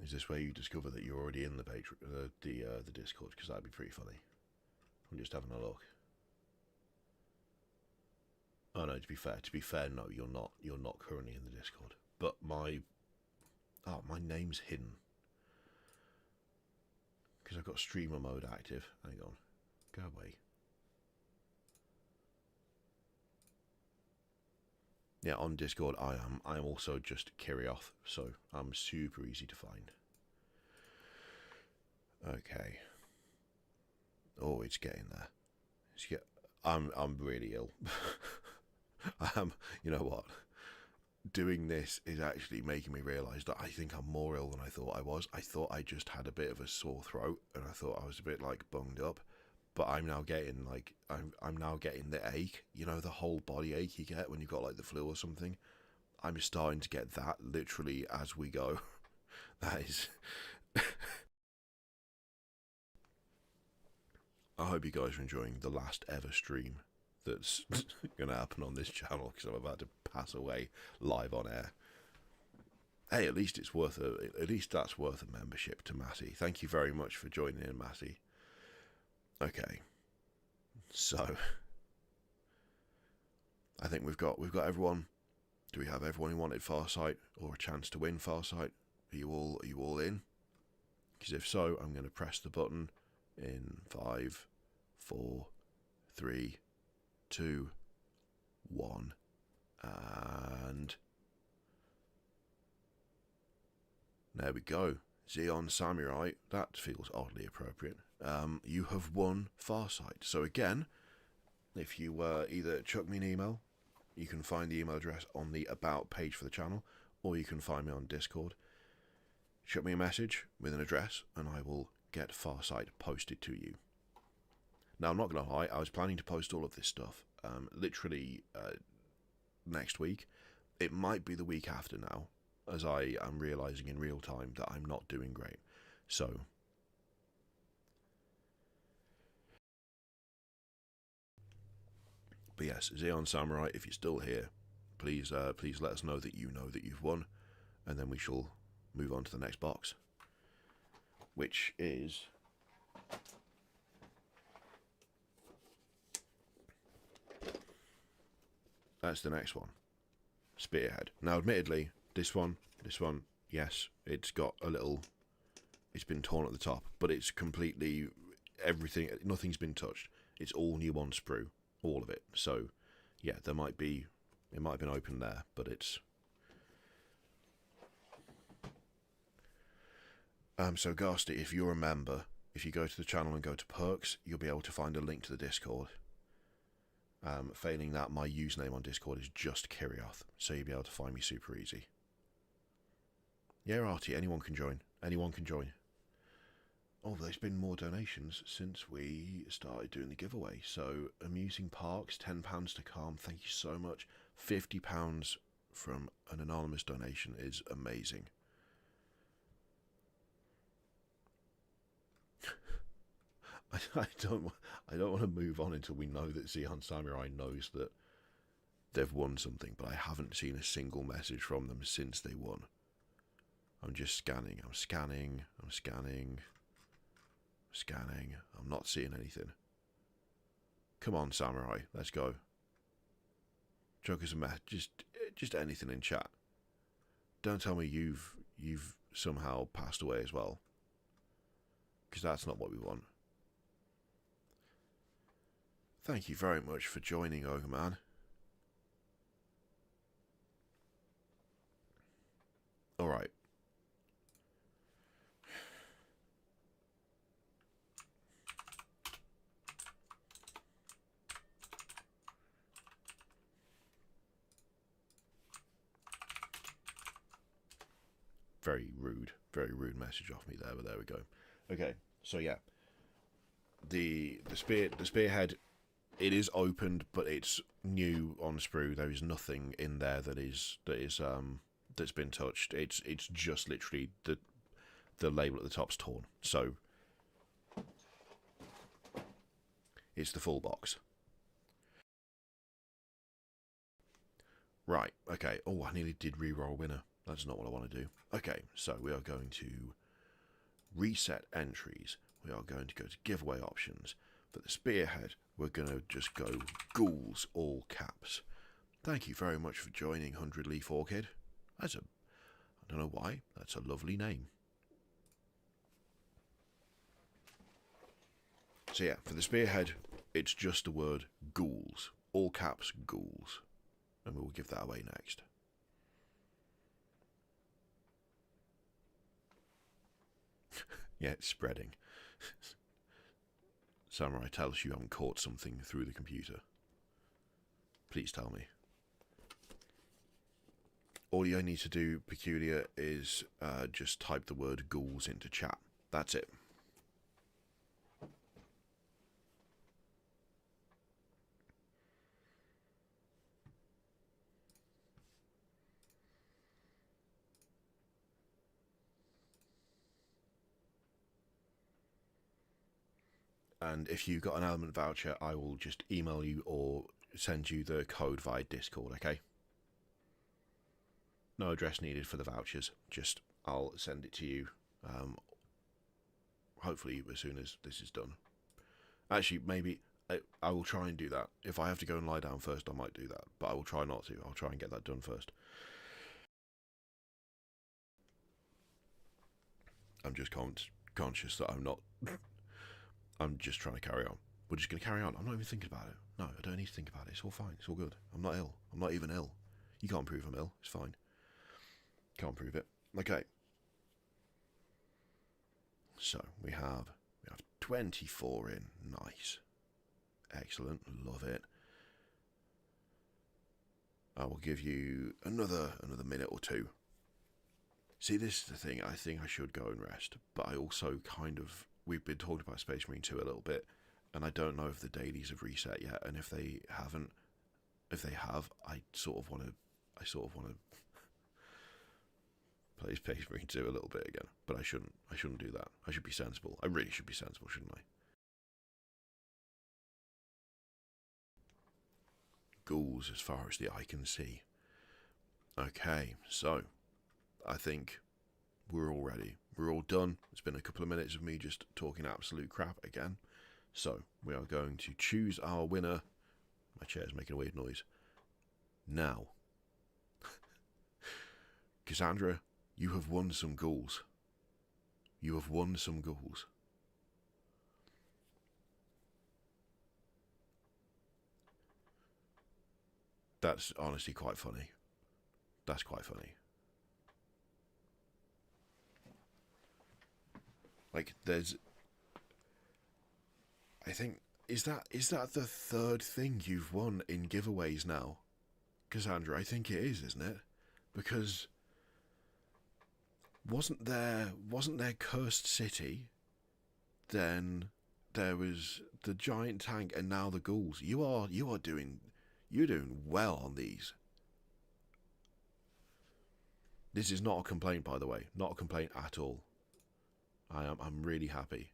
Is this where you discover that you're already in the the Discord? Because that'd be pretty funny. I'm just having a look. Oh no, to be fair, no, you're not. You're not currently in the Discord. But my name's hidden because I've got streamer mode active. Hang on, go away. Yeah, on Discord I am also just Kirioth, so I'm super easy to find. Okay. Oh, it's getting there. I'm really ill. You know what? Doing this is actually making me realise that I think I'm more ill than I thought I was. I thought I just had a bit of a sore throat, and I thought I was a bit like bunged up. But I'm now getting like I'm now getting the ache. You know, the whole body ache you get when you've got like the flu or something. I'm starting to get that literally as we go. That is. I hope you guys are enjoying the last ever stream that's going to happen on this channel, because I'm about to pass away live on air. Hey, at least that's worth a membership to Matty. Thank you very much for joining in, Matty. Okay, so I think we've got everyone. Do we have everyone who wanted Farsight or a chance to win Farsight? Are you all in? Because if so, I'm going to press the button in 5, 4, 3, 2, 1, and there we go. Xeon Samurai, that feels oddly appropriate. You have won Farsight. So again, if you either chuck me an email, you can find the email address on the About page for the channel, or you can find me on Discord. Chuck me a message with an address, and I will get Farsight posted to you. Now, I'm not going to lie, I was planning to post all of this stuff literally next week. It might be the week after now, as I am realising in real time that I'm not doing great. So, but yes, Xeon Samurai, if you're still here, please let us know that you've won, and then we shall move on to the next box, which is that's the next one, Spearhead. Now, admittedly, this one, yes, it's got a little, it's been torn at the top, but it's completely everything. Nothing's been touched. It's all new on sprue, all of it. So, yeah, it might have been open there, but it's. So Ghasty, if you're a member, if you go to the channel and go to perks, you'll be able to find a link to the Discord. Failing that, my username on Discord is just Kirioth, so you'll be able to find me super easy. Yeah, Artie, anyone can join. Anyone can join. Oh, there's been more donations since we started doing the giveaway. So, Amusing Parks, £10 to Calm, thank you so much. £50 from an anonymous donation is amazing. I don't want to move on until we know that Xeon Samurai knows that they've won something, but I haven't seen a single message from them since they won. I'm just scanning. I'm scanning. I'm not seeing anything. Come on, Samurai, let's go. Chuck us a message. Just anything in chat. Don't tell me you've somehow passed away as well, because that's not what we want. Thank you very much for joining, Ogre Man. Alright. Very rude message off me there, but there we go. Okay, so yeah. The spearhead, it is opened, but it's new on sprue. There is nothing in there that's been touched. It's just literally the label at the top's torn. So it's the full box. Right, okay. Oh, I nearly did reroll winner. That's not what I want to do. Okay, so we are going to reset entries. We are going to go to giveaway options. For the spearhead, we're going to just go ghouls, all caps. Thank you very much for joining 100 Leaf Orchid. I don't know why, that's a lovely name. So yeah, for the spearhead, it's just the word ghouls. All caps, ghouls. and we'll give that away next. Yeah, it's spreading. Samurai, tell us you haven't caught something through the computer. Please tell me. All you need to do, Peculiar, is just type the word ghouls into chat. That's it. And if you got an element voucher, I will just email you or send you the code via Discord, okay? No address needed for the vouchers. Just, I'll send it to you, hopefully as soon as this is done. Actually, maybe I will try and do that. If I have to go and lie down first, I might do that. But I will try not to. I'll try and get that done first. I'm just conscious that I'm not... I'm just trying to carry on. We're just going to carry on. I'm not even thinking about it. No, I don't need to think about it. It's all fine. It's all good. I'm not ill. I'm not even ill. You can't prove I'm ill. It's fine. Can't prove it. Okay. So, we have 24 in. Nice. Excellent. Love it. I will give you another minute or two. See, this is the thing. I think I should go and rest. But I also kind of... We've been talking about Space Marine 2 a little bit, and I don't know if the dailies have reset yet, and if they haven't, if they have, I sort of want to play Space Marine 2 a little bit again, but I shouldn't do that. I should be sensible. I really should be sensible, shouldn't I? Ghouls as far as the eye can see. Okay, so I think we're all ready. We're all done. It's been a couple of minutes of me just talking absolute crap again. So, we are going to choose our winner. My chair's making a weird noise. Now. Cassandra, you have won some ghouls. You have won some ghouls. That's honestly quite funny. That's quite funny. Like, there's... I think... Is that the third thing you've won in giveaways now? Cassandra, I think it is, isn't it? Because... Wasn't there Cursed City? Then there was the giant tank and now the ghouls. You're doing well on these. This is not a complaint, by the way. Not a complaint at all. I'm really happy.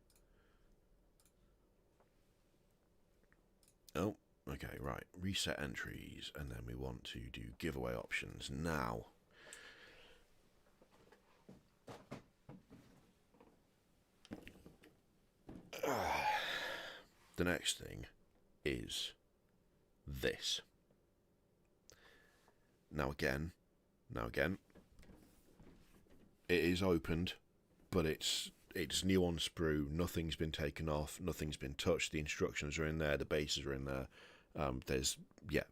Oh, okay, right. Reset entries, and then we want to do giveaway options now. The next thing is this. Now again, it is opened, but it's new on sprue. Nothing's been taken off. Nothing's been touched. The instructions are in there. The bases are in there.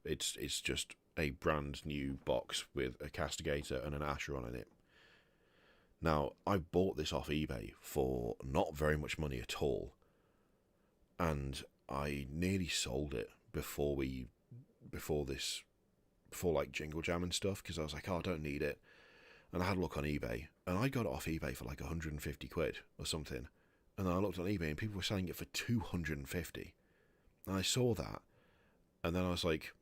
It's just a brand new box with a castigator and an Asheron in it. Now, I bought this off eBay for not very much money at all, and I nearly sold it before like Jingle Jam and stuff, because I was like, oh, I don't need it. And I had a look on eBay, and I got it off eBay for like 150 quid or something. And then I looked on eBay, and people were selling it for 250. And I saw that, and then I was like,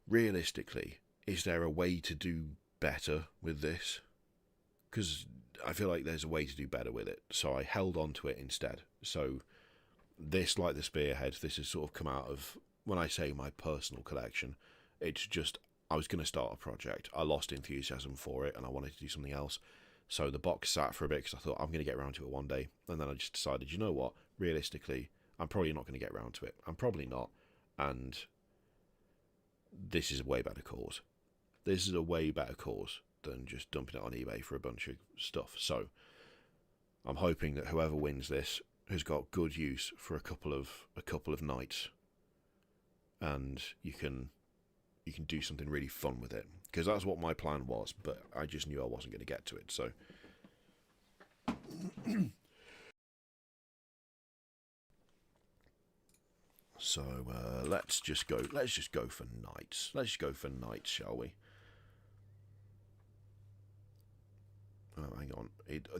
realistically, is there a way to do better with this? Because I feel like there's a way to do better with it. So I held on to it instead. So this, like the Spearhead, this has sort of come out of, when I say my personal collection, it's just, I was going to start a project. I lost enthusiasm for it and I wanted to do something else. So the box sat for a bit because I thought I'm going to get around to it one day. And then I just decided, you know what, realistically, I'm probably not going to get around to it. I'm probably not. And this is a way better cause. This is a way better cause than just dumping it on eBay for a bunch of stuff. So I'm hoping that whoever wins this has got good use for a couple of nights, and you can you can do something really fun with it, because that's what my plan was, but I just knew I wasn't going to get to it. So let's just go for knights. Let's just go for knights, shall we? Oh, hang on.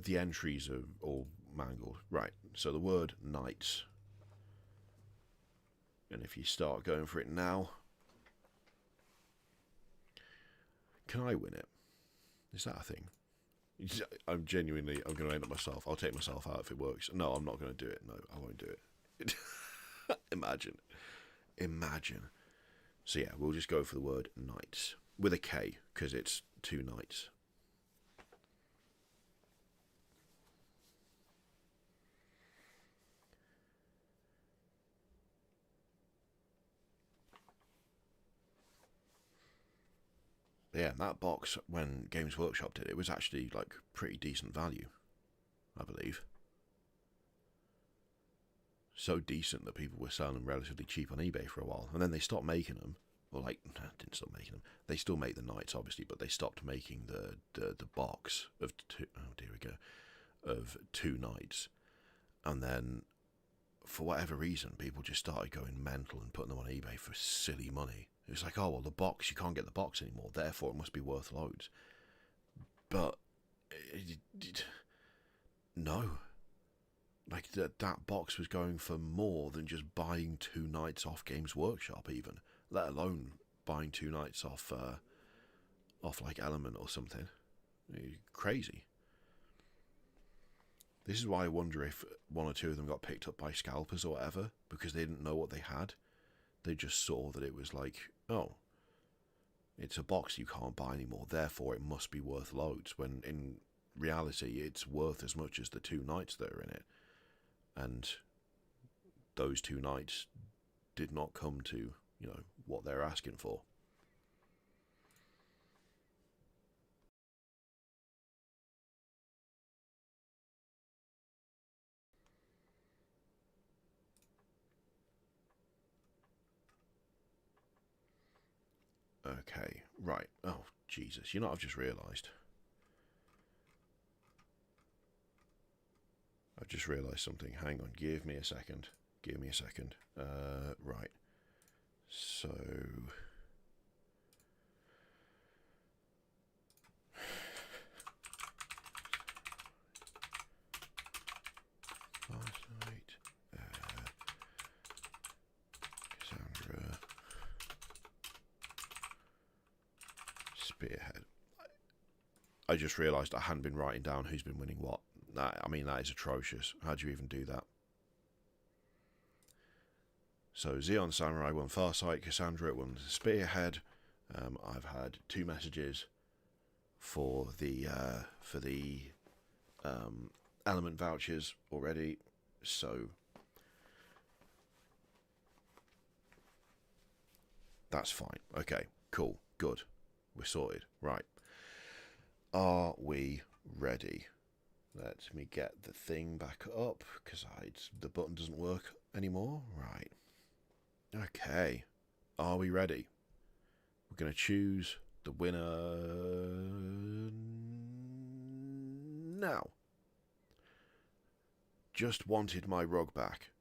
The entries are all mangled. Right, so the word knights. And if you start going for it now... Can I win it? Is that a thing? I'm going to end up myself. I'll take myself out if it works. No, I'm not going to do it. No, I won't do it. Imagine. So yeah, we'll just go for the word knights. With a K, because it's 2 knights. Yeah, that box, when Games Workshop did it, was actually like pretty decent value, I believe. So decent that people were selling them relatively cheap on eBay for a while, and then they stopped making them. Well, like, didn't stop making them. They still make the knights, obviously, but they stopped making the box of two. Oh dear, we go, of 2 knights, and then for whatever reason, people just started going mental and putting them on eBay for silly money. It was like, oh, well, the box, you can't get the box anymore, therefore it must be worth loads. But, no. Like, that box was going for more than just buying 2 knights off Games Workshop, even. Let alone buying 2 knights off, like, Element or something. Crazy. This is why I wonder if 1 or 2 of them got picked up by scalpers or whatever, because they didn't know what they had. They just saw that it was like, oh, it's a box you can't buy anymore, therefore it must be worth loads, when in reality it's worth as much as the 2 knights that are in it. And those 2 knights did not come to, what they're asking for. Okay, right. Oh, Jesus. You know what I've just realised? I've just realised something. Hang on. Give me a second. Right. So... Last night... Cassandra... Spearhead. I just realised I hadn't been writing down who's been winning what. I mean, that is atrocious. How do you even do that? So, Xeon Samurai won Farsight, Cassandra won Spearhead. I've had 2 messages for the Element vouchers already, so that's fine. Okay, cool, good. We're sorted. Right. Are we ready? Let me get the thing back up, because the button doesn't work anymore. Right. Okay. Are we ready? We're going to choose the winner now. Just wanted my rug back.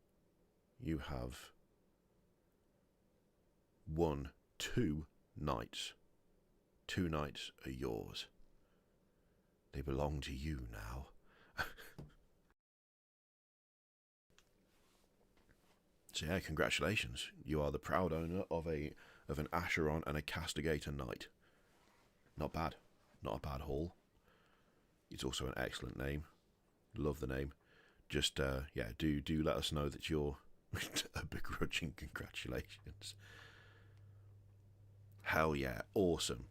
You have won 2 knights. 2 knights are yours. They belong to you now. So yeah, congratulations. You are the proud owner of an Acheron and a Castigator Knight. Not bad. Not a bad haul. It's also an excellent name. Love the name. Just, yeah, do let us know that you're a begrudging congratulations. Hell yeah. Awesome.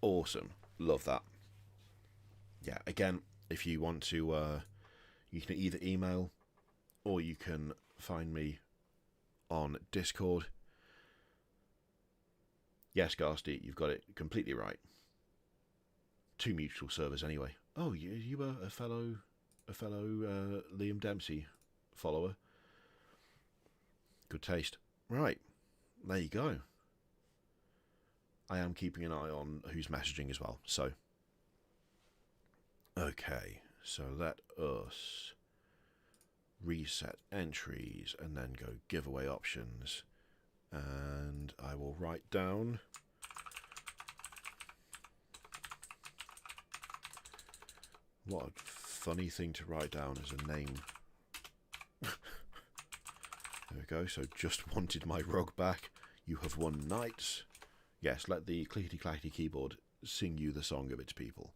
Awesome. Love that. Yeah, again, if you want to, you can either email or you can find me on Discord. Yes, Garsty, you've got it completely right. 2 mutual servers anyway. Oh, you were a fellow Liam Dempsey follower. Good taste. Right, there you go. I am keeping an eye on who's messaging as well. So, okay, so let us reset entries and then go giveaway options. And I will write down what a funny thing to write down as a name. There we go. So just wanted my rug back. You have won knights. Yes, let the clickety-clackety keyboard sing you the song of its people.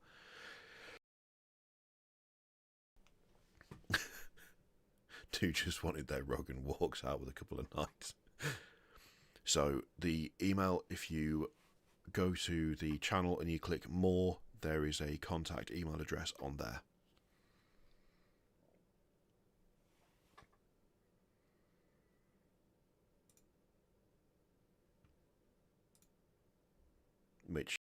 Two just wanted their rug and walks out with a couple of knights. So the email, if you go to the channel and you click more, there is a contact email address on there. Which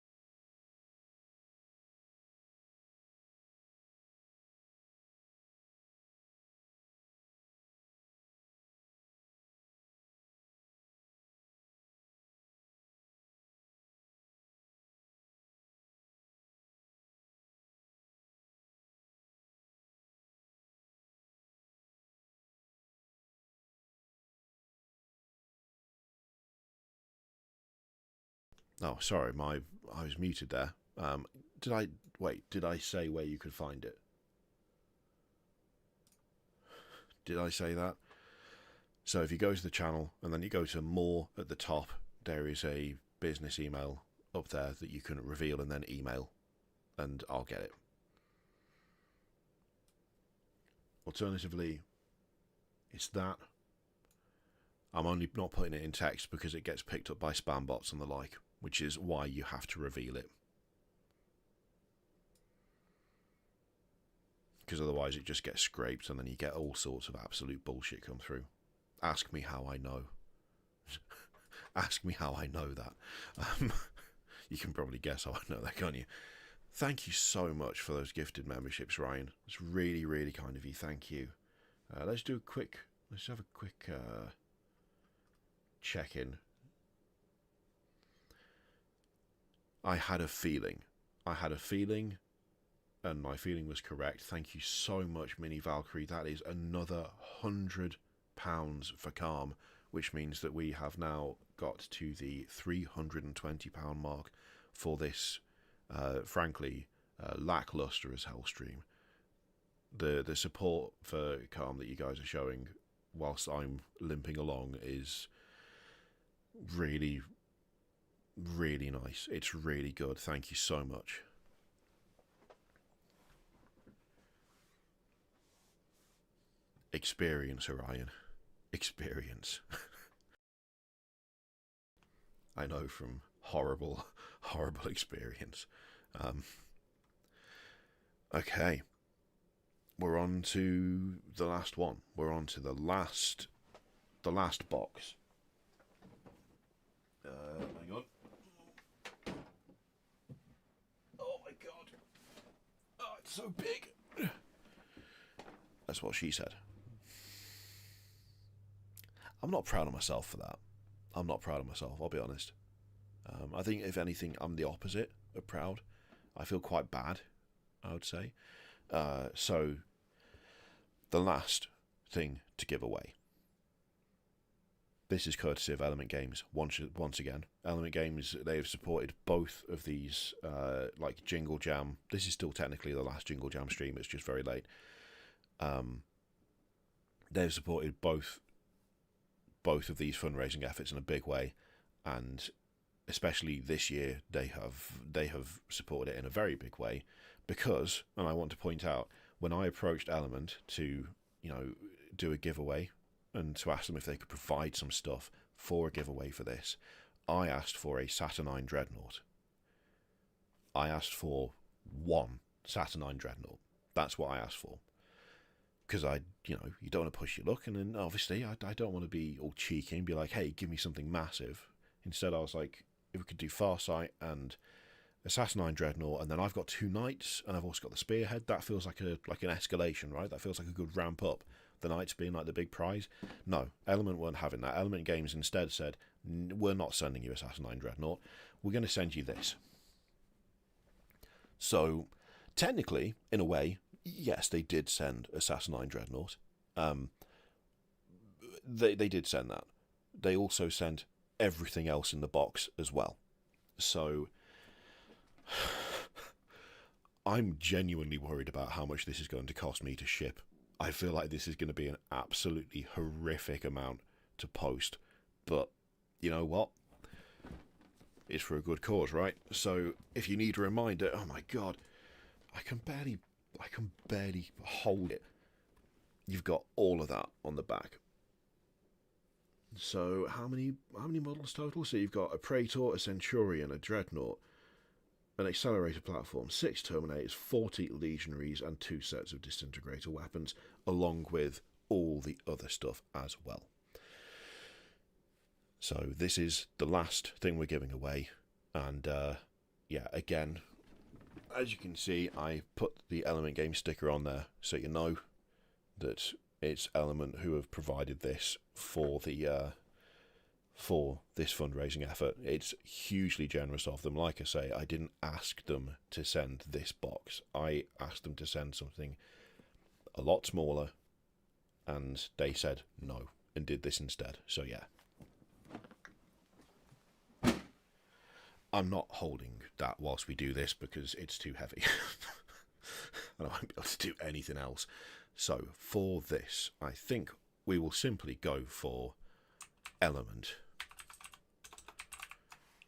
oh, sorry, I was muted there. Did I say where you could find it? Did I say that? So if you go to the channel and then you go to more at the top, there is a business email up there that you can reveal and then email, and I'll get it. Alternatively, it's that. I'm only not putting it in text because it gets picked up by spam bots and the like, which is why you have to reveal it. Because otherwise it just gets scraped and then you get all sorts of absolute bullshit come through. Ask me how I know. Ask me how I know that. You can probably guess how I know that, can't you? Thank you so much for those gifted memberships, Ryan. It's really, really kind of you. Thank you. Let's have a quick check-in. I had a feeling, and my feeling was correct. Thank you so much, Mini Valkyrie. That is another £100 for Calm, which means that we have now got to the £320 mark for this, frankly, lackluster as hell stream. The support for Calm that you guys are showing whilst I'm limping along is really, really nice. It's really good. Thank you so much. Experience, Orion. Experience. I know from horrible, horrible experience. Okay. We're on to the last one. We're on to the last box. Hang on. Oh my god. Oh, it's so big. That's what she said. I'm not proud of myself for that. I'm not proud of myself, I'll be honest. I think, if anything, I'm the opposite of proud. I feel quite bad, I would say. So, the last thing to give away. This is courtesy of Element Games, once again. Element Games, they have supported both of these, like Jingle Jam. This is still technically the last Jingle Jam stream, it's just very late. They've supported both of these fundraising efforts in a big way, and especially this year they have supported it in a very big way, because, and I want to point out, when I approached Element to, do a giveaway and to ask them if they could provide some stuff for a giveaway for this, I asked for a Saturnine Dreadnought. I asked for one Saturnine Dreadnought. That's what I asked for. Because you don't want to push your luck, and then obviously I don't want to be all cheeky and be like, hey, give me something massive. Instead I was like, if we could do Farsight and a Saturnine Dreadnought, and then I've got 2 Knights, and I've also got the Spearhead, that feels like an escalation, right? That feels like a good ramp up. The Knights being like the big prize. No, Element weren't having that. Element Games instead said, we're not sending you Assassinine Dreadnought. We're going to send you this. So, technically, in a way, yes, they did send Assassinine Dreadnought. They did send that. They also sent everything else in the box as well. So, I'm genuinely worried about how much this is going to cost me to ship. I feel like this is going to be an absolutely horrific amount to post. But, you know what? It's for a good cause, right? So, if you need a reminder, oh my god, I can barely hold it. You've got all of that on the back. So, how many models total? So you've got a Praetor, a Centurion, a Dreadnought, an Accelerator platform, 6 Terminators, 40 Legionaries, and 2 sets of Disintegrator weapons, along with all the other stuff as well. So this is the last thing we're giving away, and yeah, again, as you can see, I put the Element Game sticker on there, so you know that it's Element who have provided this for the for this fundraising effort. It's hugely generous of them. Like I say, I didn't ask them to send this box. I asked them to send something a lot smaller, and they said no and did this instead. So yeah. I'm not holding that whilst we do this because it's too heavy. And I won't be able to do anything else. So for this, I think we will simply go for Element.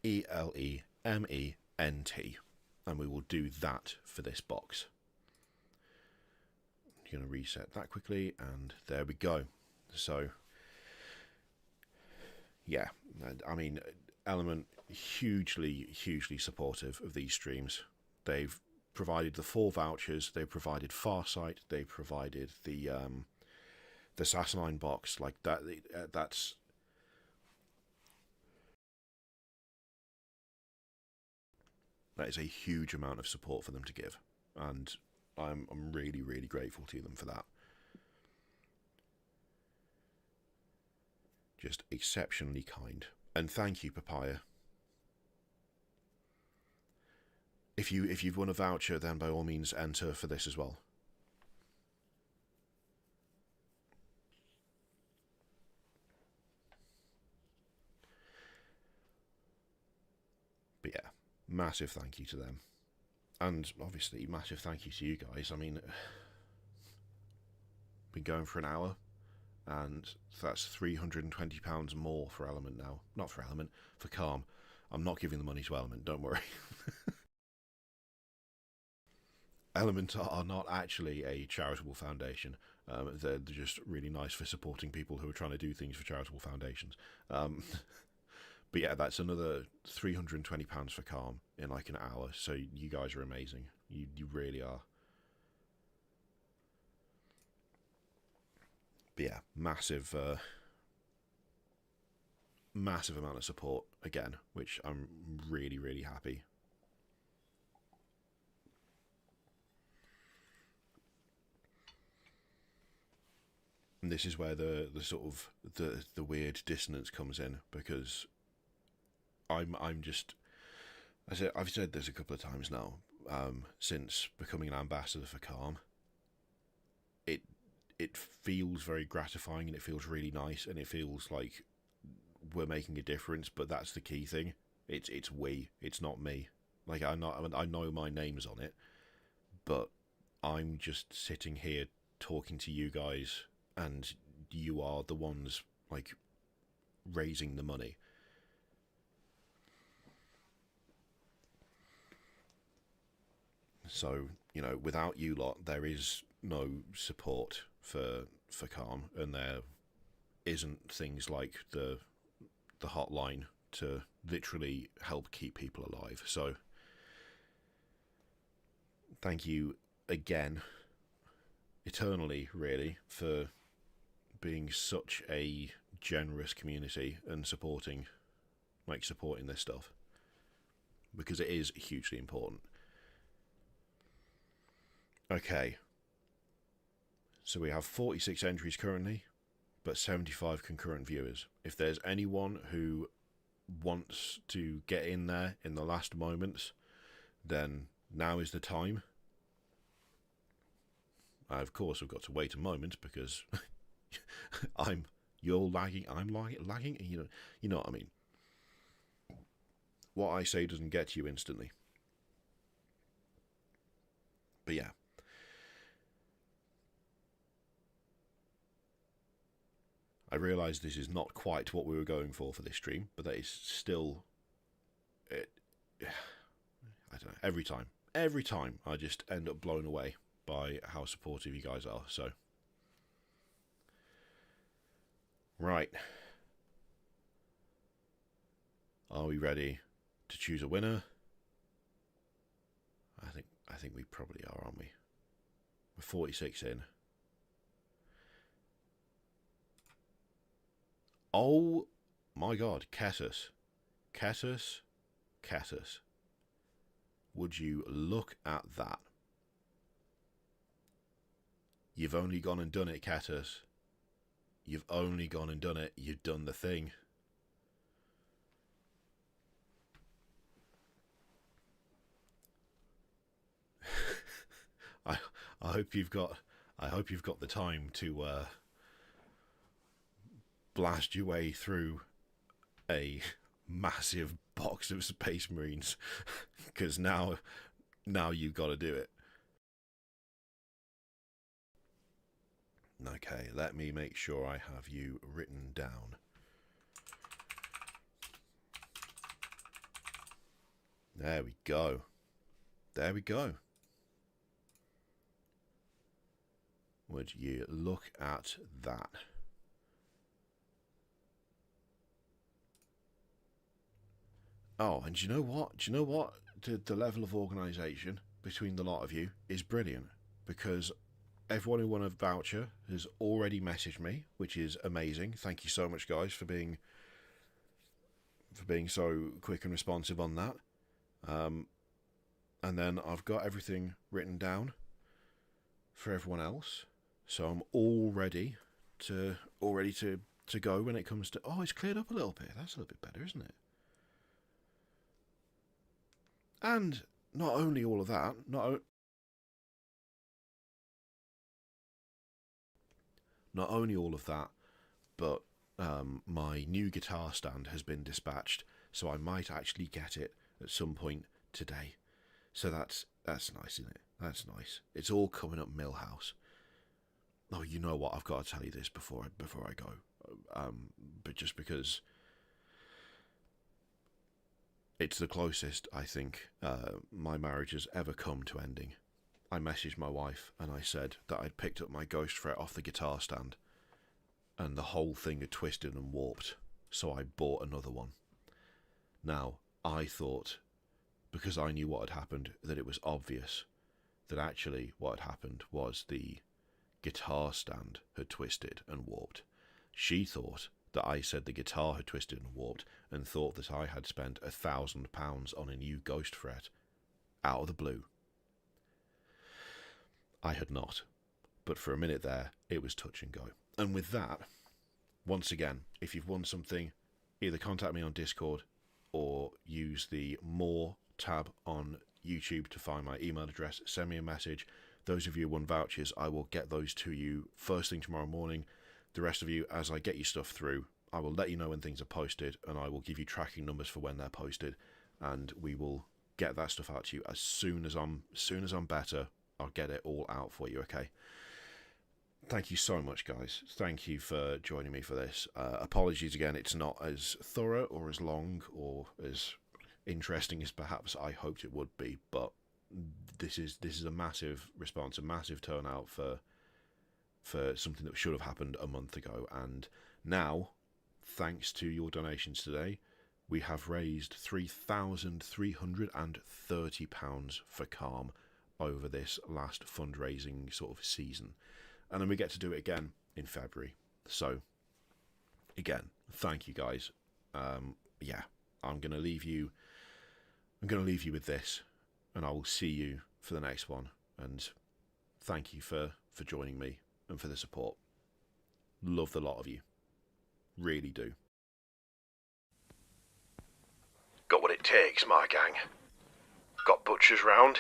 ELEMENT. And we will do that for this box. I'm going to reset that quickly, and there we go. So, yeah, I mean, Element, hugely supportive of these streams. They've provided the 4 vouchers, they've provided Farsight, they provided the Assassinine box. Like that, that is a huge amount of support for them to give, and I'm really grateful to them for that. Just exceptionally kind. And thank you, Papaya. If you've won a voucher, then by all means enter for this as well. But yeah, massive thank you to them. And obviously, massive thank you to you guys. I mean, been going for an hour, and that's £320 more for Element now. Not for Element, for Calm. I'm not giving the money to Element, don't worry. Element are not actually a charitable foundation. They're just really nice for supporting people who are trying to do things for charitable foundations. But yeah, that's another £320 for Calm in like an hour. So you guys are amazing. You really are. But yeah, massive amount of support again, which I'm really happy. And this is where the sort of the weird dissonance comes in, because I'm just, I've said this a couple of times now, since becoming an ambassador for Calm. It feels very gratifying, and it feels really nice, and it feels like we're making a difference. But that's the key thing. It's we. It's not me. Like I know my name's on it, but I'm just sitting here talking to you guys, and you are the ones like raising the money. So, you know, without you lot, there is no support for Calm, and there isn't things like the hotline to literally help keep people alive. So, thank you again, eternally, really, for being such a generous community and supporting this stuff, because it is hugely important. Okay, so we have 46 entries currently, but 75 concurrent viewers. If there's anyone who wants to get in there in the last moments, then now is the time. Of course, I've got to wait a moment because you're lagging, I'm lagging. You know what I mean. What I say doesn't get to you instantly. But yeah. I realise this is not quite what we were going for this stream, but that is still... I don't know, every time I just end up blown away by how supportive you guys are, so... Right. Are we ready to choose a winner? I think we probably are, aren't we? We're 46 in. Oh my god, Catus. Would you look at that? You've only gone and done it, Catus. You've only gone and done it. You've done the thing. I hope you've got the time to blast your way through a massive box of Space Marines, because now you've got to do it. Okay, let me make sure I have you written down. There we go. Would you look at that? Oh, and do you know what? The level of organisation between the lot of you is brilliant, because everyone who won a voucher has already messaged me, which is amazing. Thank you so much, guys, for being so quick and responsive on that. And then I've got everything written down for everyone else, so I'm all ready to go when it comes to... Oh, it's cleared up a little bit. That's a little bit better, isn't it? And not only all of that, not only all of that, but my new guitar stand has been dispatched, so I might actually get it at some point today. So that's nice, isn't it? That's nice. It's all coming up Millhouse. Oh, you know what? I've got to tell you this before I go, but just because it's the closest I think my marriage has ever come to ending. I messaged my wife and I said that I'd picked up my ghost fret off the guitar stand, and the whole thing had twisted and warped, so I bought another one. Now, I thought, because I knew what had happened, that it was obvious that actually what had happened was the guitar stand had twisted and warped. She thought that I said the guitar had twisted and warped, and thought that I had spent £1,000 on a new ghost fret out of the blue. I had not, but for a minute there, it was touch and go. And with that, once again, if you've won something, either contact me on Discord or use the More tab on YouTube to find my email address. Send me a message. Those of you who won vouchers, I will get those to you first thing tomorrow morning. The rest of you, as I get your stuff through, I will let you know when things are posted, and I will give you tracking numbers for when they're posted, and we will get that stuff out to you as soon as I'm better. I'll get it all out for you, okay? Thank you so much, guys. Thank you for joining me for this. Apologies again, it's not as thorough or as long or as interesting as perhaps I hoped it would be, but this is a massive response, a massive turnout for something that should have happened a month ago. And now, thanks to your donations today, we have raised £3,330 for Calm over this last fundraising sort of season, and then we get to do it again in February. So again, thank you, guys. Yeah, I'm gonna leave you with this, and I will see you for the next one. And thank you for joining me and for the support. Love the lot of you, really do. takes, my gang. Got butchers round.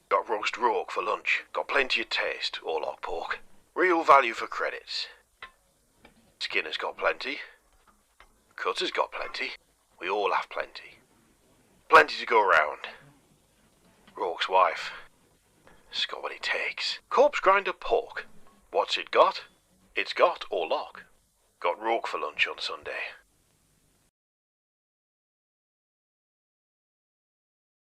Got roast rogue for lunch. Got plenty of taste, Orlock pork. Real value for credits. Skinner's got plenty. Cutter's got plenty. We all have plenty. Plenty to go round. Rourke's wife. It's got what it takes. Corpse grinder pork. What's it got? It's got Orlock. Got Rourke for lunch on Sunday.